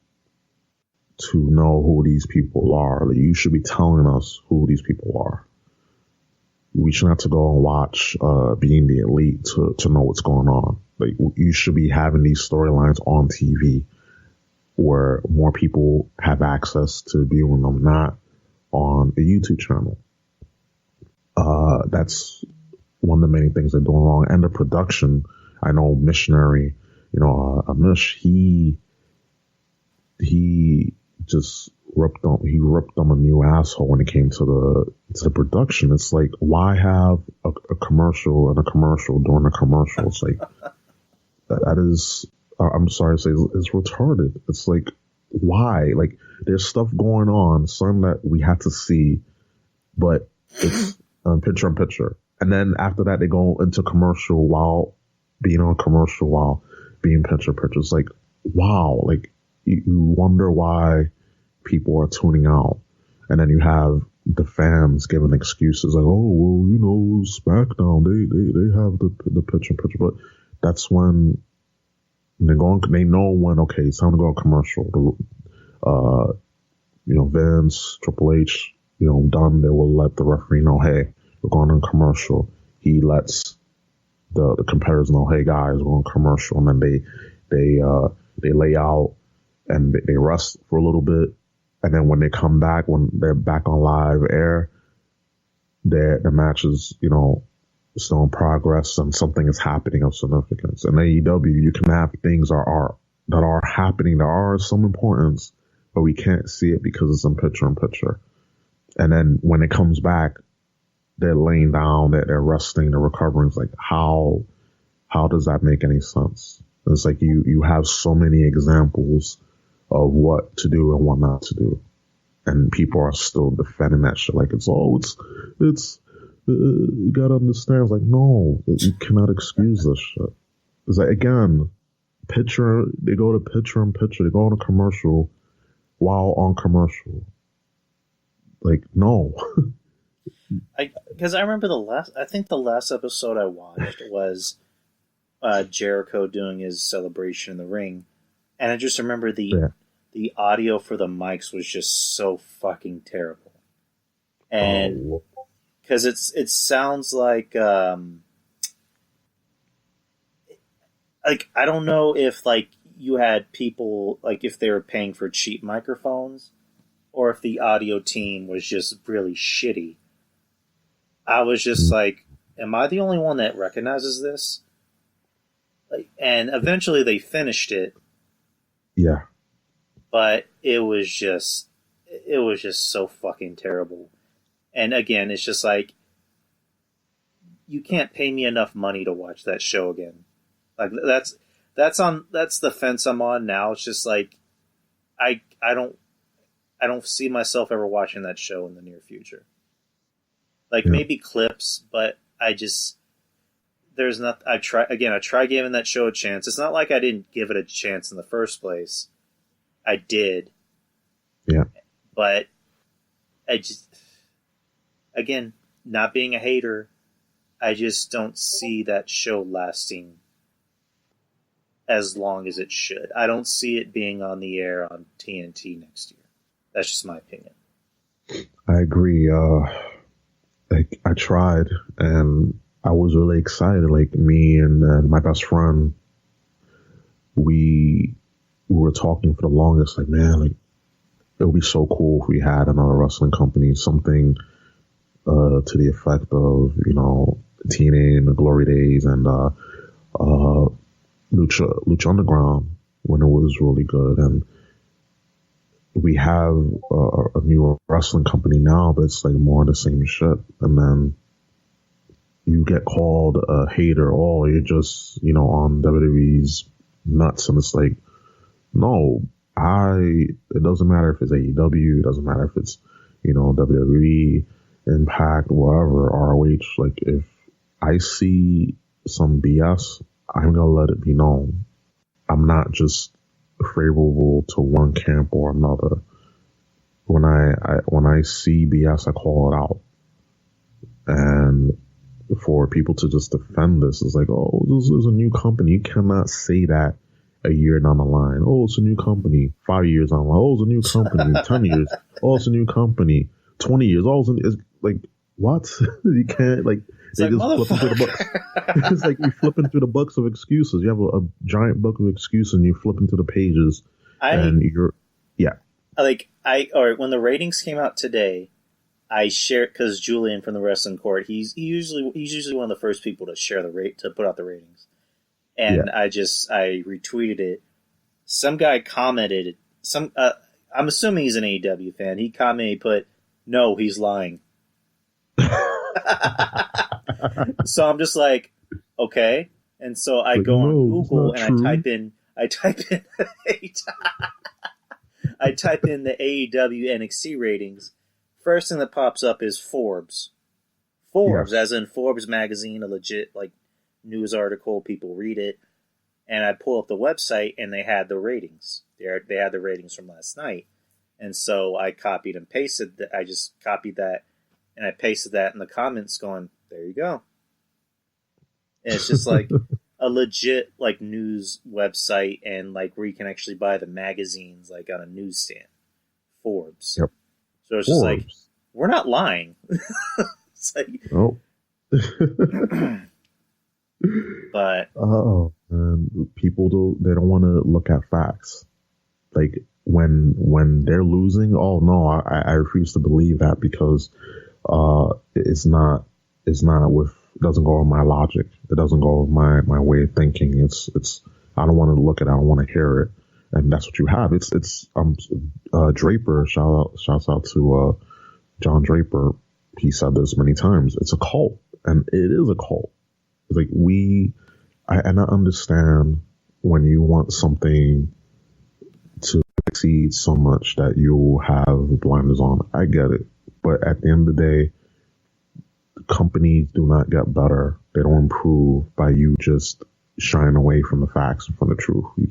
know who these people are. Like, you should be telling us who these people are. We shouldn't have to go and watch Being the Elite to know what's going on. Like, you should be having these storylines on TV where more people have access to viewing them, not on a YouTube channel. That's one of the main things they're doing wrong. And the production, I know Missionary, Amish, he just ripped them a new asshole when it came to the production. It's like, why have a commercial and a commercial during a commercial? It's like, that is, I'm sorry to say, it's retarded. It's like, why? Like, there's stuff going on, some that we have to see, but picture in picture. And then after that, they go into commercial while being on commercial while being picture in picture. It's like, wow, like you wonder why people are tuning out. And then you have the fans giving excuses like, oh, well, you know, SmackDown, they have the picture in picture. But that's when they know when, okay, it's time to go on commercial. You know, Vince, Triple H, you know, done, they will let the referee know, hey, we're going on commercial. He lets the competitors know, hey guys, we're on commercial, and then they lay out and they rest for a little bit, and then when they come back, when they're back on live air, the match is, you know, still in progress and something is happening of significance. In AEW, you can have things that are happening, that are some importance, but we can't see it because it's in picture in picture. And then when it comes back, they're laying down, they're resting, they're recovering. It's like, how does that make any sense? It's like you have so many examples of what to do and what not to do, and people are still defending that shit like it's you gotta understand. It's like, no, you cannot excuse this shit. It's like, again, they go to picture in picture, they go on a commercial while on commercial. Like, no. Because I remember the last episode I watched was Jericho doing his celebration in the ring, and I just remember the audio for the mics was just so fucking terrible, and because it sounds like I don't know if like you had people, like if they were paying for cheap microphones or if the audio team was just really shitty. I was just like, am I the only one that recognizes this? Like, and eventually they finished it. Yeah. But it was just so fucking terrible. And again, it's just like, you can't pay me enough money to watch that show again. Like that's the fence I'm on now. It's just like, I don't see myself ever watching that show in the near future. Like, maybe clips, but there's not. I try giving that show a chance. It's not like I didn't give it a chance in the first place. I did. Yeah. But I just, again, not being a hater, I just don't see that show lasting as long as it should. I don't see it being on the air on TNT next year. That's just my opinion. I agree. Like, I tried, and I was really excited. Like, me and my best friend, we were talking for the longest. Like, man, like, it would be so cool if we had another wrestling company, something to the effect of, you know, TNA and the Glory Days and Lucha Underground when it was really good. And we have a new wrestling company now, but it's like more of the same shit. And then you get called a hater. Oh, you're just, you know, on WWE's nuts. And it's like, no, it doesn't matter if it's AEW, it doesn't matter if it's, you know, WWE, Impact, whatever, ROH. Like, if I see some BS, I'm gonna let it be known. I'm not just favorable to one camp or another. When I see BS, I call it out. And for people to just defend this is like, oh, this is a new company. You cannot say that a year down the line. Oh, it's a new company. 5 years down the line. Oh, it's a new company. 10 years. Oh, it's a new company. 20 years. Oh, it's like, what? You can't, like, they just flipping through the books. It's like you're flipping through the books of excuses. You have a giant book of excuses and you're flipping through the pages. And you're, yeah. All right, when the ratings came out today, I shared, because Julian from the Wrestling Court, he's usually one of the first people to share to put out the ratings. And I retweeted it. Some guy commented, I'm assuming he's an AEW fan. He commented, he put, no, he's lying. So I'm just like, okay. And so I go on Google and I type in I type in the AEW NXT ratings. First thing that pops up is Forbes. Forbes, Yes. as in Forbes magazine, a legit like news article. People read it, and I pull up the website, and they had the ratings. They had the ratings from last night, and so I copied and pasted that. I just copied that, and I pasted that in the comments, going, "There you go." And it's just like a legit like news website, and like where you can actually buy the magazines like on a newsstand. Forbes. Yep. So it's just like, Forbes. we're not lying. It's like, Oh. but Oh, man. People they don't want to look at facts. Like when they're losing, oh no, I refuse to believe that because it's not it doesn't go with my logic. It doesn't go with my way of thinking. It's I don't want to look at it. I don't want to hear it. And that's what you have. It's Draper, shouts out to John Draper. He said this many times. It's a cult, and it is a cult. It's like I understand when you want something to succeed so much that you have blinders on. I get it, but at the end of the day, companies do not get better. They don't improve by you just shying away from the facts and from the truth. You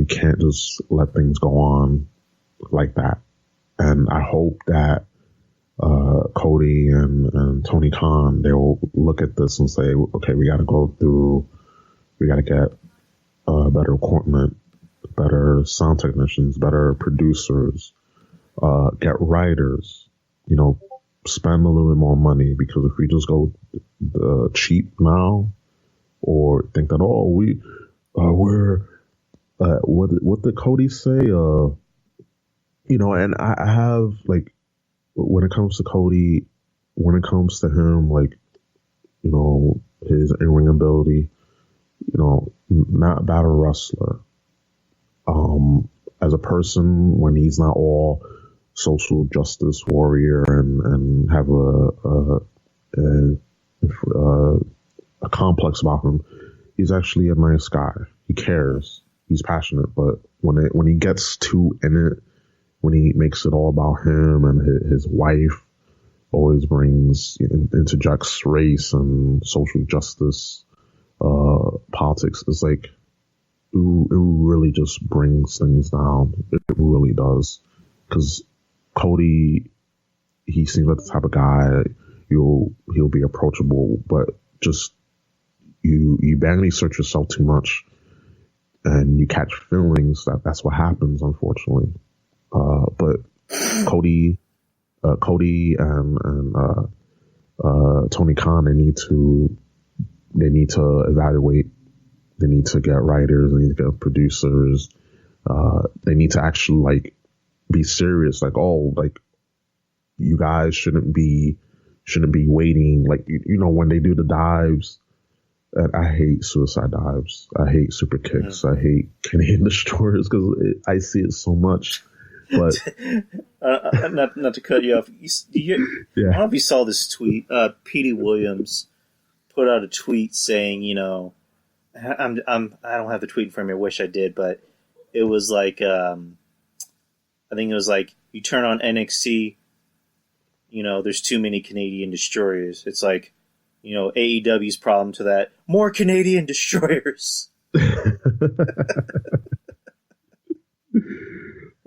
can't just let things go on like that. And I hope that Cody and Tony Khan, they will look at this and say, okay, we got to get better equipment, better sound technicians, better producers, get writers, spend a little bit more money, because if we just go cheap now, or think that, we're what did Cody say? And I have, like, when it comes to Cody, when it comes to him, like, his in-ring ability, not a battle wrestler. As a person, when he's not all social justice warrior and have a complex about him, he's actually a nice guy. He cares. He's passionate. But when he gets too in it, when he makes it all about him and his wife, always interjects race and social justice, politics, it's like, it really just brings things down. It really does. Because Cody, he seems like the type of guy, he'll be approachable, but just you badly search yourself too much and you catch feelings. That's what happens, unfortunately. But Cody and Tony Khan, they need to evaluate. They need to get writers. They need to get producers. They need to actually, like, be serious. Like, you guys shouldn't be waiting. Like, when they do the dives, and I hate suicide dives. I hate super kicks. I hate Canadian destroyers because I see it so much. But not to cut you off. I don't know if you saw this tweet. Petey Williams put out a tweet saying, I don't have the tweet in front of me. I wish I did, but it was like, I think it was like, you turn on NXT, there's too many Canadian destroyers. It's like, AEW's problem to that, more Canadian destroyers.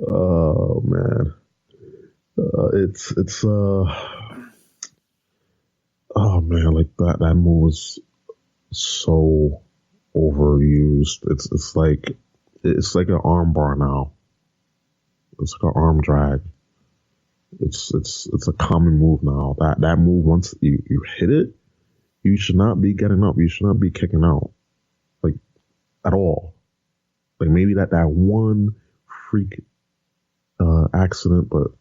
Oh man, oh man, like that move was so overused. It's like an arm bar now. It's like an arm drag. It's a common move now. That move, once you hit it, you should not be getting up. You should not be kicking out, like, at all. Like, maybe that one freak accident, but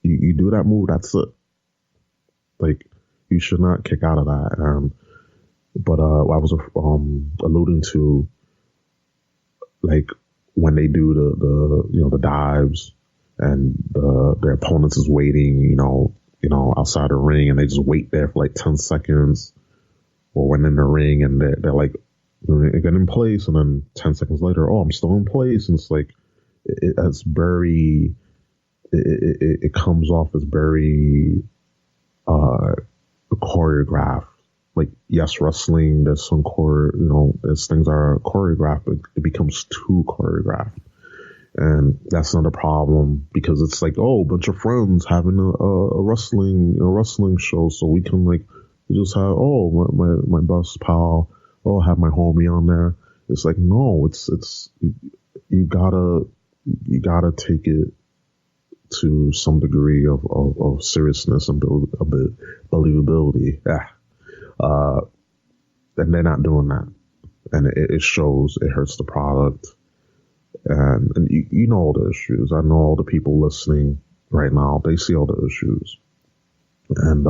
you do that move, that's it. Like, you should not kick out of that. But I was alluding to, like, when they do the dives and their opponents is waiting, outside the ring, and they just wait there for like 10 seconds, or when in the ring and they're like, they get in place, and then 10 seconds later, I'm still in place, and it's like, it's very, it comes off as very uh, choreographed. Like, yes, wrestling, there's some there's things that are choreographed, but it becomes too choreographed. And that's not a problem because it's like, oh, a bunch of friends having a wrestling show, so we can like just have my best pal, have my homie on there. It's like, no, it's you gotta take it to some degree of seriousness and build a bit believability. And they're not doing that, and it shows. It hurts the product. And you know all the issues. I know all the people listening right now. They see all the issues. And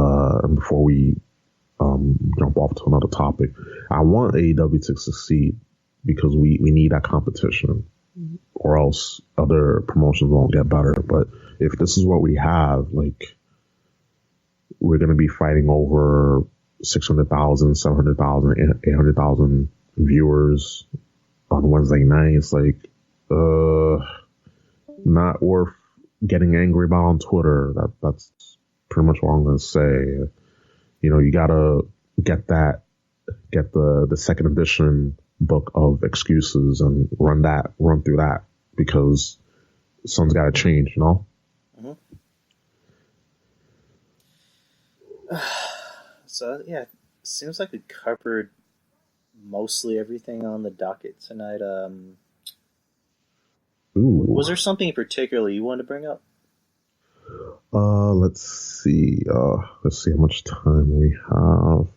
before we jump off to another topic, I want AEW to succeed because we need that competition, or else other promotions won't get better. But if this is what we have, like, we're going to be fighting over 600,000, 700,000, 800,000 viewers on Wednesday nights, like, not worth getting angry about on Twitter. That's pretty much what I'm going to say. You know, you gotta get the second edition book of excuses and run through that, because something's got to change, you know? Mm-hmm. So, yeah, seems like we covered mostly everything on the docket tonight. Was there something in particular you wanted to bring up? Let's see. Let's see how much time we have.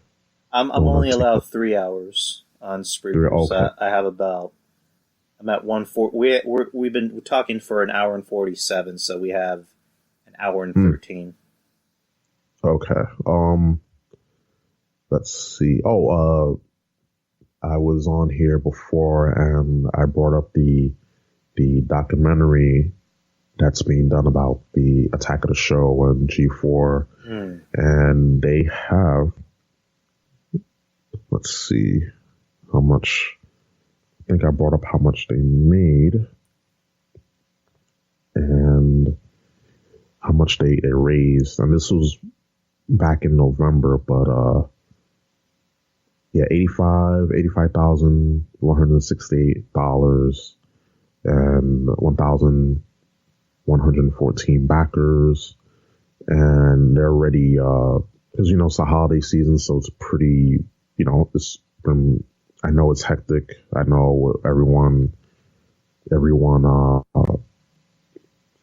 I'm only allowed 3 hours on Spreaker. Okay. So I have about. I'm at 1:40. We've been talking for an hour and 47, so we have an hour and 13. Okay. Let's see. I was on here before and I brought up the documentary that's being done about the Attack of the Show and G4. And they have, let's see how much, I think I brought up how much they made and how much they raised. And this was back in November, but, yeah, $85,168 and 1,114 backers. And they're ready, because, you know, it's the holiday season, so it's pretty, you know, I know it's hectic. I know everyone,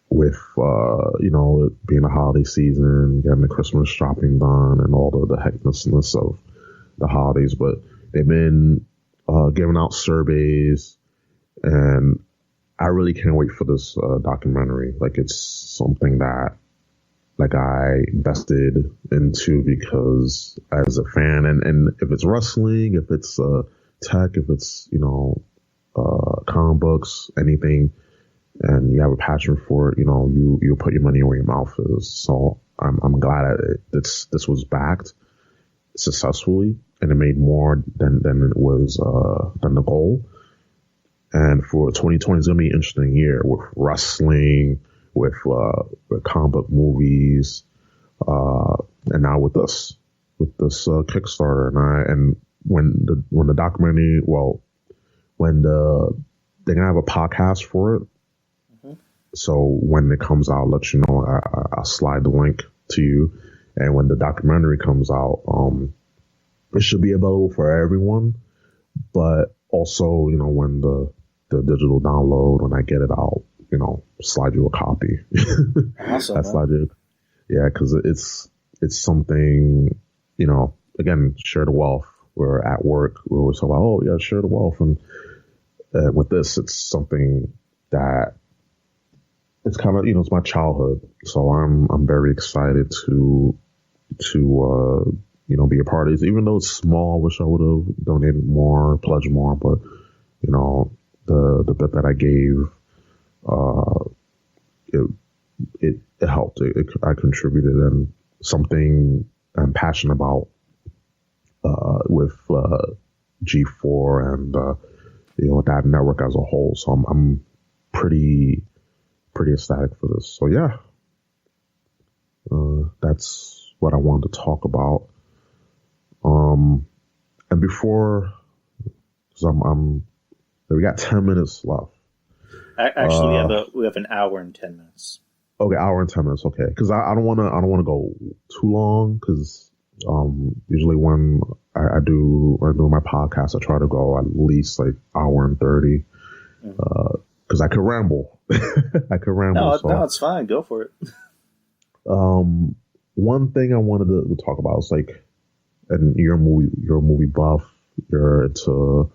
with, you know, it being a holiday season, getting the Christmas shopping done and all the hecticness of the holidays, but they've been giving out surveys, and I really can't wait for this documentary. Like, it's something that, like, I invested into because as a fan, and if it's wrestling, if it's tech, if it's, you know, comic books, anything, and you have a passion for it, you know, you put your money where your mouth is. So I'm glad that this was backed successfully, and it made more than it was than the goal. And for 2020, it's gonna be an interesting year with wrestling, with comic book movies, and now with this Kickstarter. And when the documentary, when they're gonna have a podcast for it. So when it comes out, I'll let you know. I'll slide the link to you. And when the documentary comes out, it should be available for everyone. But also, you know, when the digital download, when I get it out, you know, slide you a copy. Awesome. Yeah, because it's something, you know, again, share the wealth. We're at work. We always talk about, share the wealth. And with this, it's something that it's kind of, you know, it's my childhood. So I'm very excited to you know, be a part of this. Even though it's small, I wish I would have donated more, pledged more, but, you know, the bit that I gave, it helped. I contributed, and something I'm passionate about with G4 and you know, that network as a whole. So I'm pretty ecstatic for this. So yeah, that's what I wanted to talk about. And before, because we got 10 minutes left. Actually, we have an hour and 10 minutes. Okay, hour and 10 minutes. Okay, because I don't want to go too long. Because usually when I do my podcast, I try to go at least like hour and 30. Because I could ramble. I could ramble. No, it's fine. Go for it. One thing I wanted to talk about is like, and you're a movie buff. You're into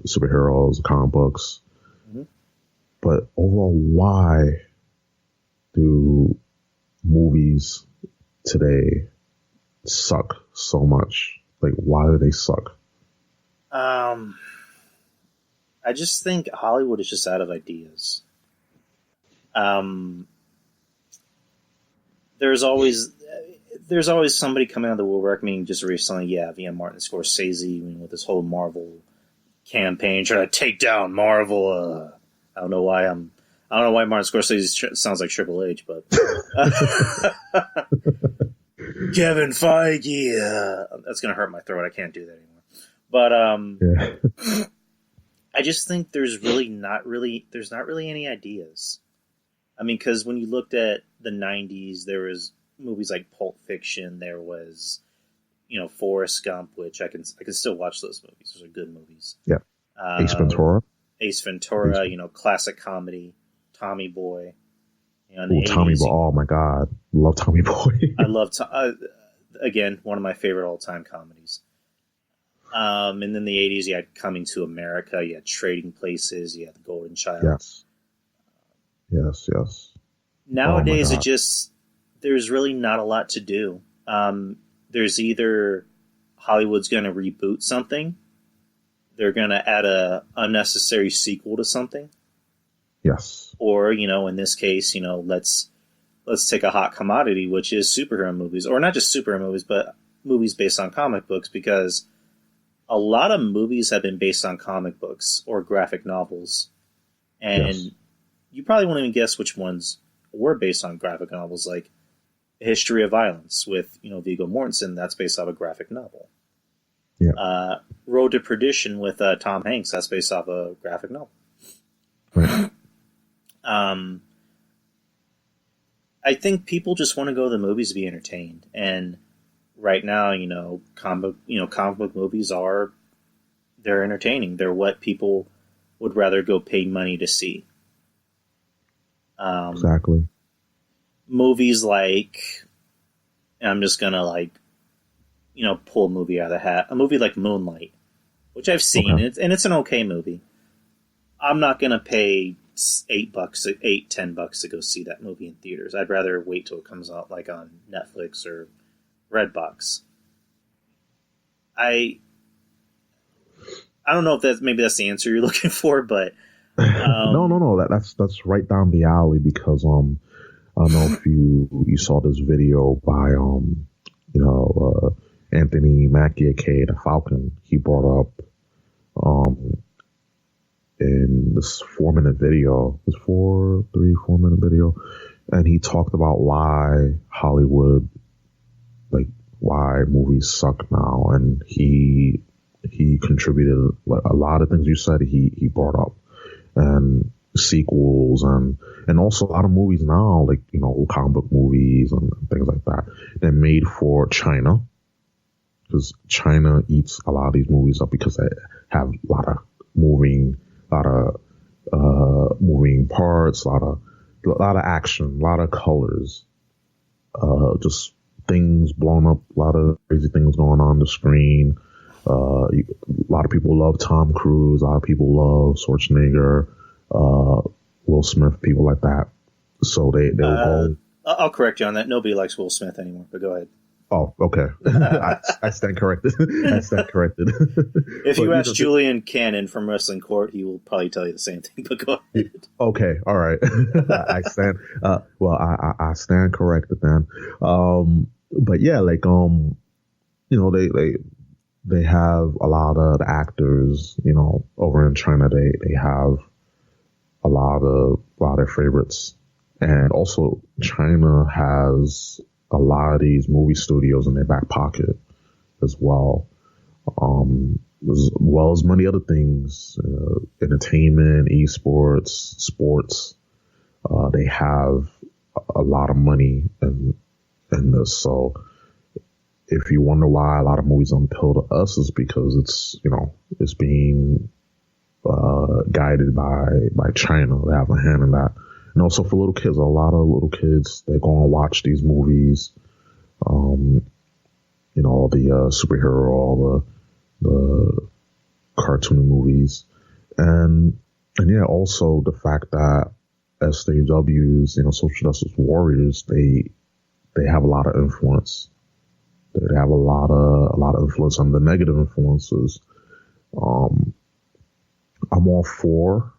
superheroes, comic books. Mm-hmm. But overall, why do movies today suck so much? Like, why do they suck? I just think Hollywood is just out of ideas. There's always somebody coming out of the woodwork. I mean, just recently, Martin Scorsese, with this whole Marvel campaign trying to take down Marvel. I don't know why Martin Scorsese sounds like Triple H, but Kevin Feige. That's gonna hurt my throat. I can't do that anymore. But I just think there's not really any ideas. I mean, because when you looked at the 90s, there was movies like Pulp Fiction. There was, Forrest Gump, which I can still watch those movies. Those are good movies. Yeah. Ace Ventura, classic comedy. Tommy Boy. Tommy Boy. Oh my God. Love Tommy Boy. I love, again, one of my favorite all-time comedies. And then the 80s, you had Coming to America, you had Trading Places, you had The Golden Child. Yes. Nowadays, there's really not a lot to do. There's either Hollywood's going to reboot something, they're going to add a unnecessary sequel to something. Yes. Or, in this case, let's take a hot commodity, which is superhero movies, or not just superhero movies, but movies based on comic books, because a lot of movies have been based on comic books or graphic novels. And you probably won't even guess which ones were based on graphic novels, like History of Violence with, Viggo Mortensen. That's based off a graphic novel. Yeah. Road to Perdition with Tom Hanks. That's based off a graphic novel. Right. I think people just want to go to the movies to be entertained. And right now, comic book movies they're entertaining. They're what people would rather go pay money to see. Exactly. Movies like, and I'm just gonna pull a movie out of the hat. A movie like Moonlight, which I've seen, and it's an okay movie. I'm not gonna pay $10 to go see that movie in theaters. I'd rather wait till it comes out like on Netflix or Redbox. I don't know if that's the answer you're looking for, but no. That's right down the alley, because I don't know if you saw this video by Anthony Mackie, aka the Falcon. He brought up in this 4-minute video, this 4-minute video, and he talked about why Hollywood, like why movies suck now, and he contributed a lot of things you said. He brought up, and sequels and also a lot of movies now, like comic book movies and things like that, they're made for China, because China eats a lot of these movies up, because they have a lot of moving parts, a lot of action, a lot of colors, just things blown up, a lot of crazy things going on the screen. A lot of people love Tom Cruise, a lot of people love Schwarzenegger, Will Smith, people like that. So they'll go. I'll correct you on that. Nobody likes Will Smith anymore, but go ahead. Oh, okay. I stand corrected. If you ask Julian Cannon from Wrestling Court, he will probably tell you the same thing, but go ahead. Okay, all right. I stand. I stand corrected, man. But yeah, like they have a lot of the actors, over in China. They have a lot of favorites, and also China has a lot of these movie studios in their back pocket as well. As well as many other things, entertainment, esports, sports. They have a lot of money in this. So if you wonder why a lot of movies don't appeal to us, is because it's being guided by China. They have a hand in that. And also for little kids, a lot of little kids, they go and watch these movies. All the superhero, all the cartoon movies, and yeah, also the fact that SJWs, social justice warriors, they have a lot of influence. They have a lot of influence on the negative influences. I'm all for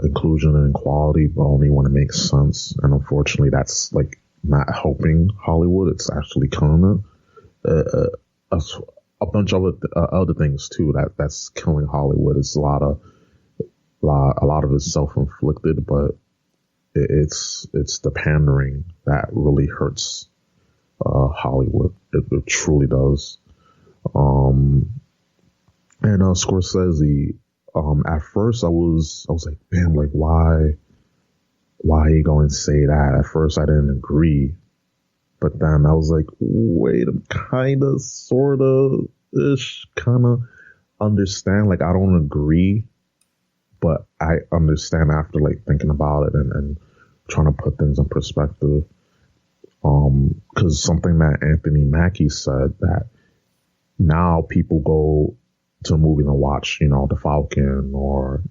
inclusion and equality, but only when it makes sense. And unfortunately, that's not helping Hollywood. It's actually killing it. A bunch of other things too that's killing Hollywood. It's a lot of it is self-inflicted, but it's the pandering that really hurts Hollywood. It truly does. And Scorsese. At first I was like, damn, why are you going to say that? At first I didn't agree, but then I was like, wait, I'm kind of, sort of, kind of understand. I don't agree, but I understand after thinking about it and trying to put things in perspective. Because something that Anthony Mackie said, that now people go to a movie and watch, The Falcon or,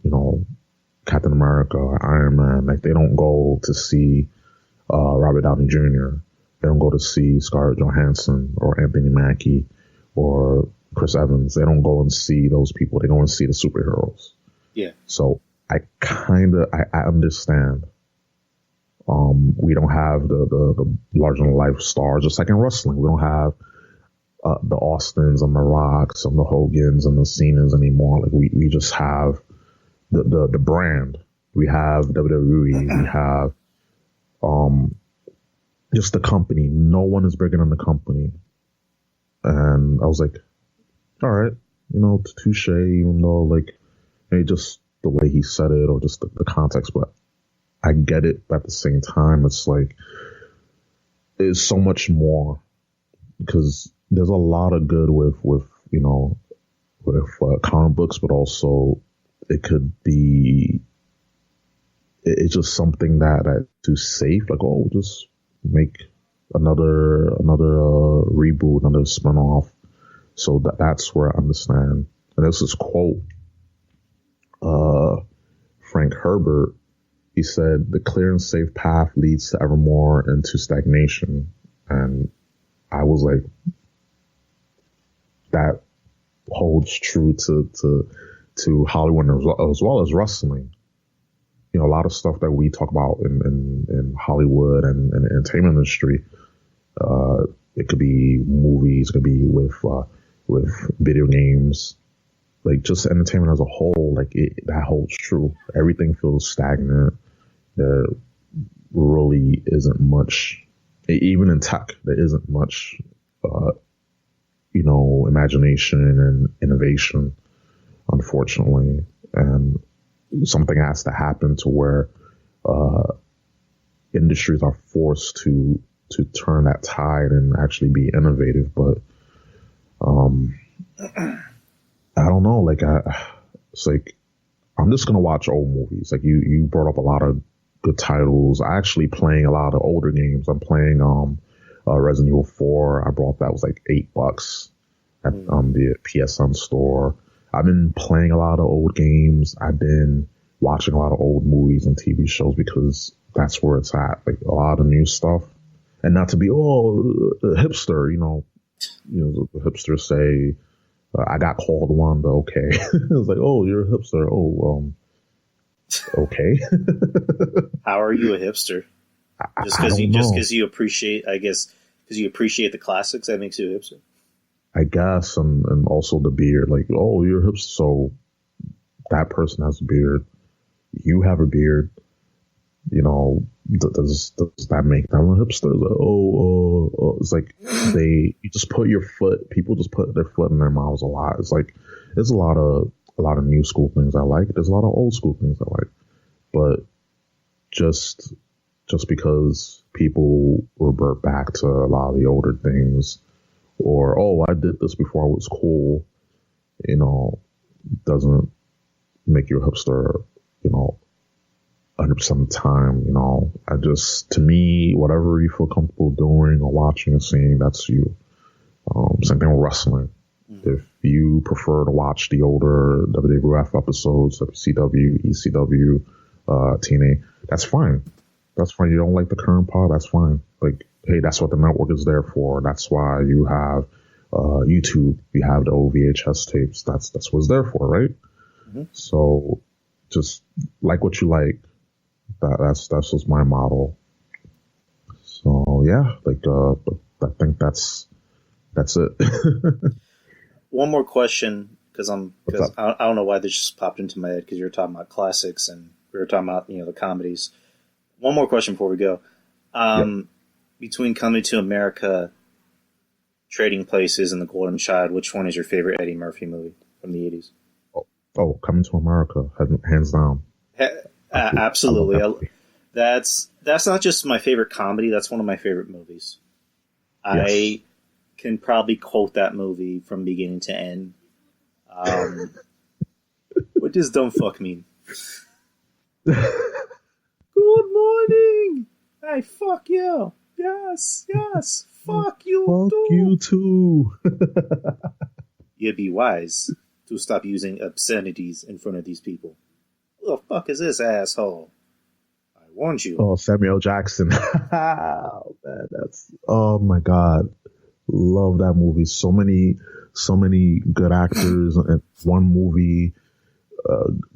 Captain America or Iron Man. They don't go to see Robert Downey Jr. They don't go to see Scarlett Johansson or Anthony Mackie or Chris Evans. They don't go and see those people. They go and see the superheroes. Yeah. So I understand. We don't have the larger than life stars, just like in wrestling. We don't have the Austins and the Rocks and the Hogans and the Cenas anymore. We just have the brand. We have WWE. We have just the company. No one is bigger than the company. And I was like, all right, touche, even though maybe just the way he said it or just the context, but I get it. But at the same time, it's it's so much more, because there's a lot of good with comic books, but also it could be, it's just something that too safe. Just make another reboot, another spinoff. So that's where I understand. And there's this quote, Frank Herbert, he said, "The clear and safe path leads to ever more into stagnation." And I was like, that holds true to Hollywood as well as wrestling. A lot of stuff that we talk about in Hollywood and the entertainment industry, it could be movies, it could be with video games, just entertainment as a whole, that holds true. Everything feels stagnant. There really isn't much, even in tech, there isn't much, imagination and innovation, unfortunately. And something has to happen to where industries are forced to turn that tide and actually be innovative. But I don't know. It's I'm just gonna watch old movies. You brought up a lot of good titles. I actually playing a lot of older games. I'm playing Resident Evil 4. I brought that, was $8 at the PSN store. I've been playing a lot of old games. I've been watching a lot of old movies and TV shows because that's where it's at. A lot of new stuff, and not to be a hipster. The hipsters say, I got called one, but okay. It's oh, you're a hipster. Oh, okay. How are you a hipster? Just because you appreciate, I guess, because you appreciate the classics, that makes you a hipster. I guess, and also the beard. Oh, you're a hipster, so that person has a beard. You have a beard. You know, does that make them a hipster? Like, it's like you just put your foot. People just put their foot in their mouths a lot. It's like there's a lot of new school things I like. There's a lot of old school things I like, but just because people revert back to a lot of the older things, or I did this before I was cool, you know, doesn't make you a hipster, you know, 100% of the time. You know, to me, whatever you feel comfortable doing or watching and seeing, that's you. Same thing with wrestling. Mm-hmm. If you prefer to watch the older WWF episodes, WCW, ECW, TNA, that's fine. That's fine. You don't like the current pod, that's fine. Like, hey, that's what the network is there for. That's why you have YouTube. You have the OVHS tapes. That's what it's there for, right? Mm-hmm. So just like what you like. That's just my model. So yeah, but I think that's it. One more question, because I don't know why this just popped into my head, because you were talking about classics and we were talking about, you know, the comedies. One more question before we go. Between Coming to America, Trading Places, and The Golden Child, which one is your favorite Eddie Murphy movie from the 80s? Oh, Coming to America, hands down. Absolutely. That's not just my favorite comedy. That's one of my favorite movies. Yes. I can probably quote that movie from beginning to end. What does dumb fuck mean? Good morning. Hey, fuck you. Yes. Fuck you. Fuck you too. You'd be wise to stop using obscenities in front of these people. Who the fuck is this asshole? I warned you. Oh, Samuel Jackson. Oh, man, oh my God. Love that movie. So many good actors in one movie.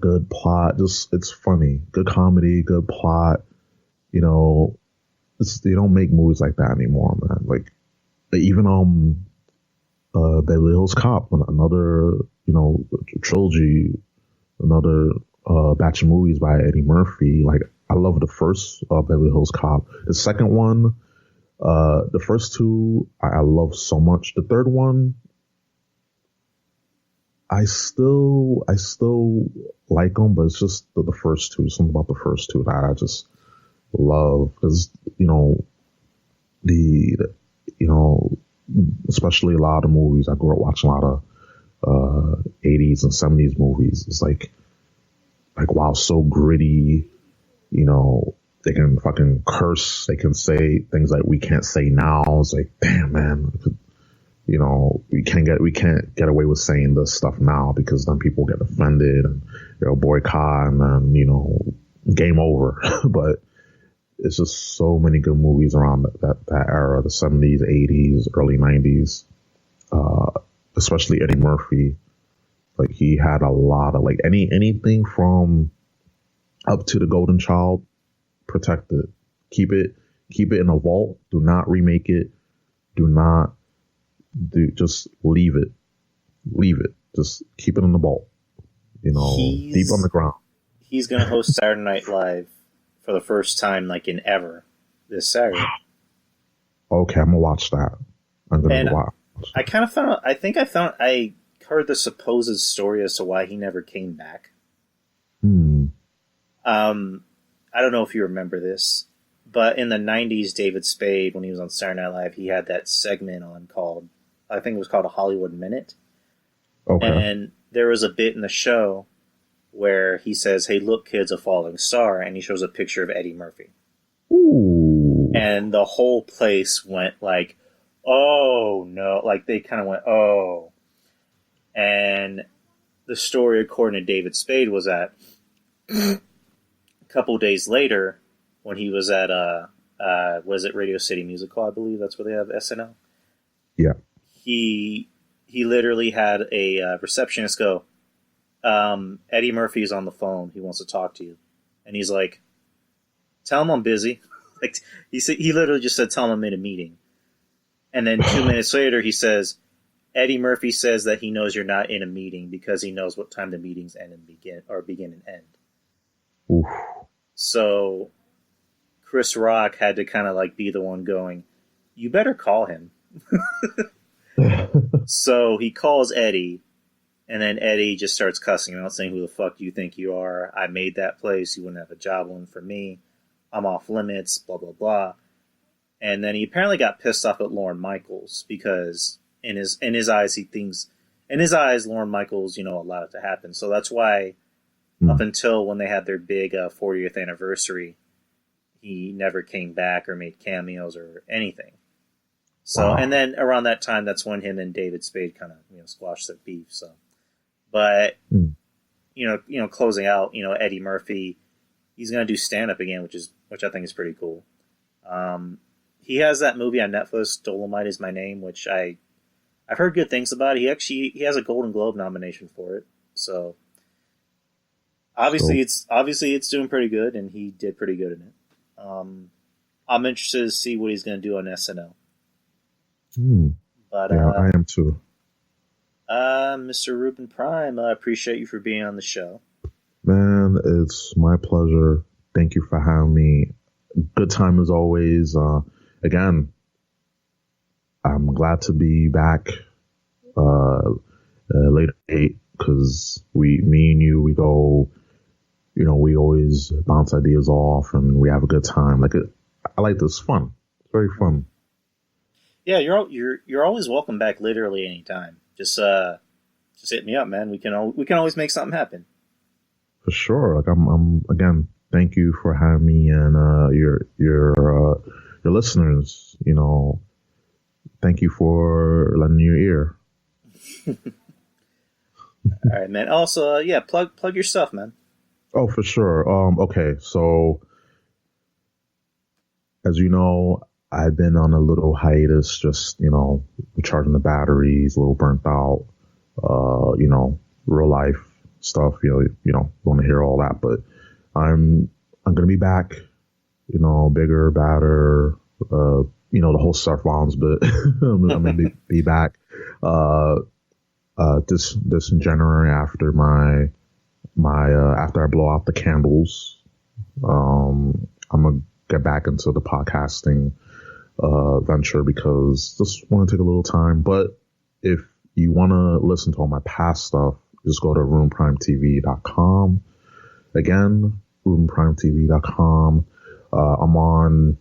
Good plot. Just, it's funny. Good comedy, good plot. You know, they don't make movies like that anymore, man. Like, even Beverly Hills Cop, another, you know, trilogy, another batch of movies by Eddie Murphy. Like, I love the first Beverly Hills Cop. The second one, the first two, I love so much. The third one, I still like them, but it's just the first two. Something about the first two that I just love, because you know especially a lot of movies. I grew up watching a lot of 80s and 70s movies. It's like wow, so gritty. You know, they can fucking curse. They can say things like we can't say now. It's like, damn, man. You know, we can't get away with saying this stuff now, because then people get offended and boycott, and then, you know, game over. But it's just so many good movies around that era, the 70s, 80s, early 90s, especially Eddie Murphy. Like, he had a lot of, like, anything from up to The Golden Child, protect it. Keep it in a vault. Do not remake it. Just leave it. Just keep it in the vault. You know, deep underground. He's going to host Saturday Night Live for the first time, like, in ever, this Saturday. Okay, I'm going to watch that. I'm going to watch. I kind of found out, I heard the supposed story as to why he never came back. I don't know if you remember this, but in the 90s, David Spade, when he was on Saturday Night Live, he had that segment on called, I think it was called A Hollywood Minute. Okay. And there was a bit in the show where he says, "Hey, look, kids, a falling star," and he shows a picture of Eddie Murphy. Ooh. And the whole place went like, oh, no. Like, they kind of went, oh. And the story, according to David Spade, was that a couple days later, when he was at, was it Radio City Music Hall, I believe that's where they have SNL? Yeah. He literally had a receptionist go, Eddie Murphy's on the phone. He wants to talk to you. And he's like, tell him I'm busy. Like, he literally just said, tell him I'm in a meeting. And then 2 minutes later, he says, Eddie Murphy says that he knows you're not in a meeting because he knows what time the meetings end and begin and end. Oof. So Chris Rock had to kind of like be the one going, "You better call him." So he calls Eddie, and then Eddie just starts cussing him out, saying, "Who the fuck do you think you are? I made that place. You wouldn't have a job one for me. I'm off limits, blah, blah, blah." And then he apparently got pissed off at Lorne Michaels because in his eyes, Lorne Michaels, allowed it to happen. So that's why up until when they had their big 40th anniversary, he never came back or made cameos or anything. So, and then around that time, that's when him and David Spade kind of, squashed their beef. So, but, closing out, Eddie Murphy, he's going to do stand-up again, which I think is pretty cool. He has that movie on Netflix, Dolomite Is My Name, which I've heard good things about. He has a Golden Globe nomination for it. So, obviously it's doing pretty good, and he did pretty good in it. I'm interested to see what he's going to do on SNL. But yeah, I am too. Mr. Ruben Prime, I appreciate you for being on the show. Man, it's my pleasure. Thank you for having me. Good time as always. Again, I'm glad to be back later date because me and you, we go, we always bounce ideas off and we have a good time. I like this. Fun. It's very fun. Yeah, you're always welcome back. Literally anytime. Just hit me up, man. We can always make something happen. For sure. I'm again. Thank you for having me and your listeners. Thank you for lending your ear. All right, man. Also, plug your stuff, man. Oh, for sure. Okay, so as you know, I've been on a little hiatus, just, recharging the batteries, a little burnt out, real life stuff, want to hear all that, but I'm going to be back, bigger, badder, the whole Surf Bombs, but I'm going to be back, this January after after I blow out the candles. I'm going to get back into the podcasting venture because just want to take a little time. But if you want to listen to all my past stuff, just go to RubenPrimeTV.com. Again, RubenPrimeTV.com. I'm on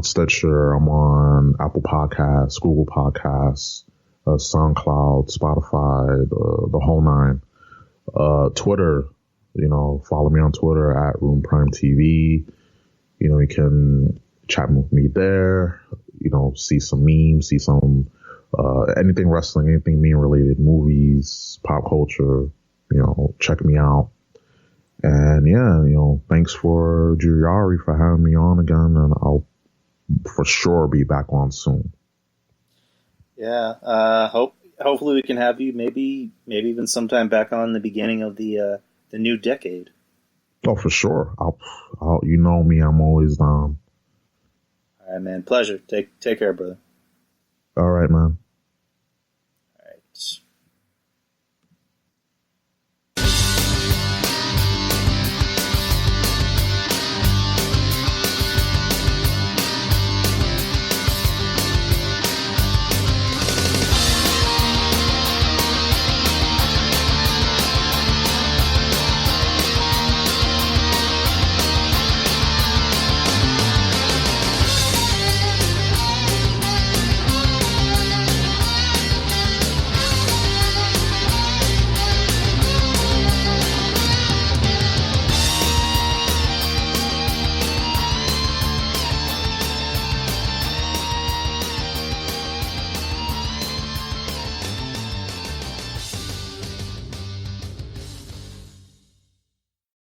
Stitcher. I'm on Apple Podcasts, Google Podcasts, SoundCloud, Spotify, the whole nine. Twitter, follow me on Twitter at RubenPrimeTV. You can chat with me there, see some memes, see some, anything wrestling, anything meme related, movies, pop culture, check me out. And yeah, thanks for Juyari for having me on again, and I'll for sure be back on soon. Yeah. Hopefully we can have you maybe even sometime back on the beginning of the new decade. Oh, for sure. I'll you know me, I'm always down. All right, man. Pleasure. Take care, brother. All right, man.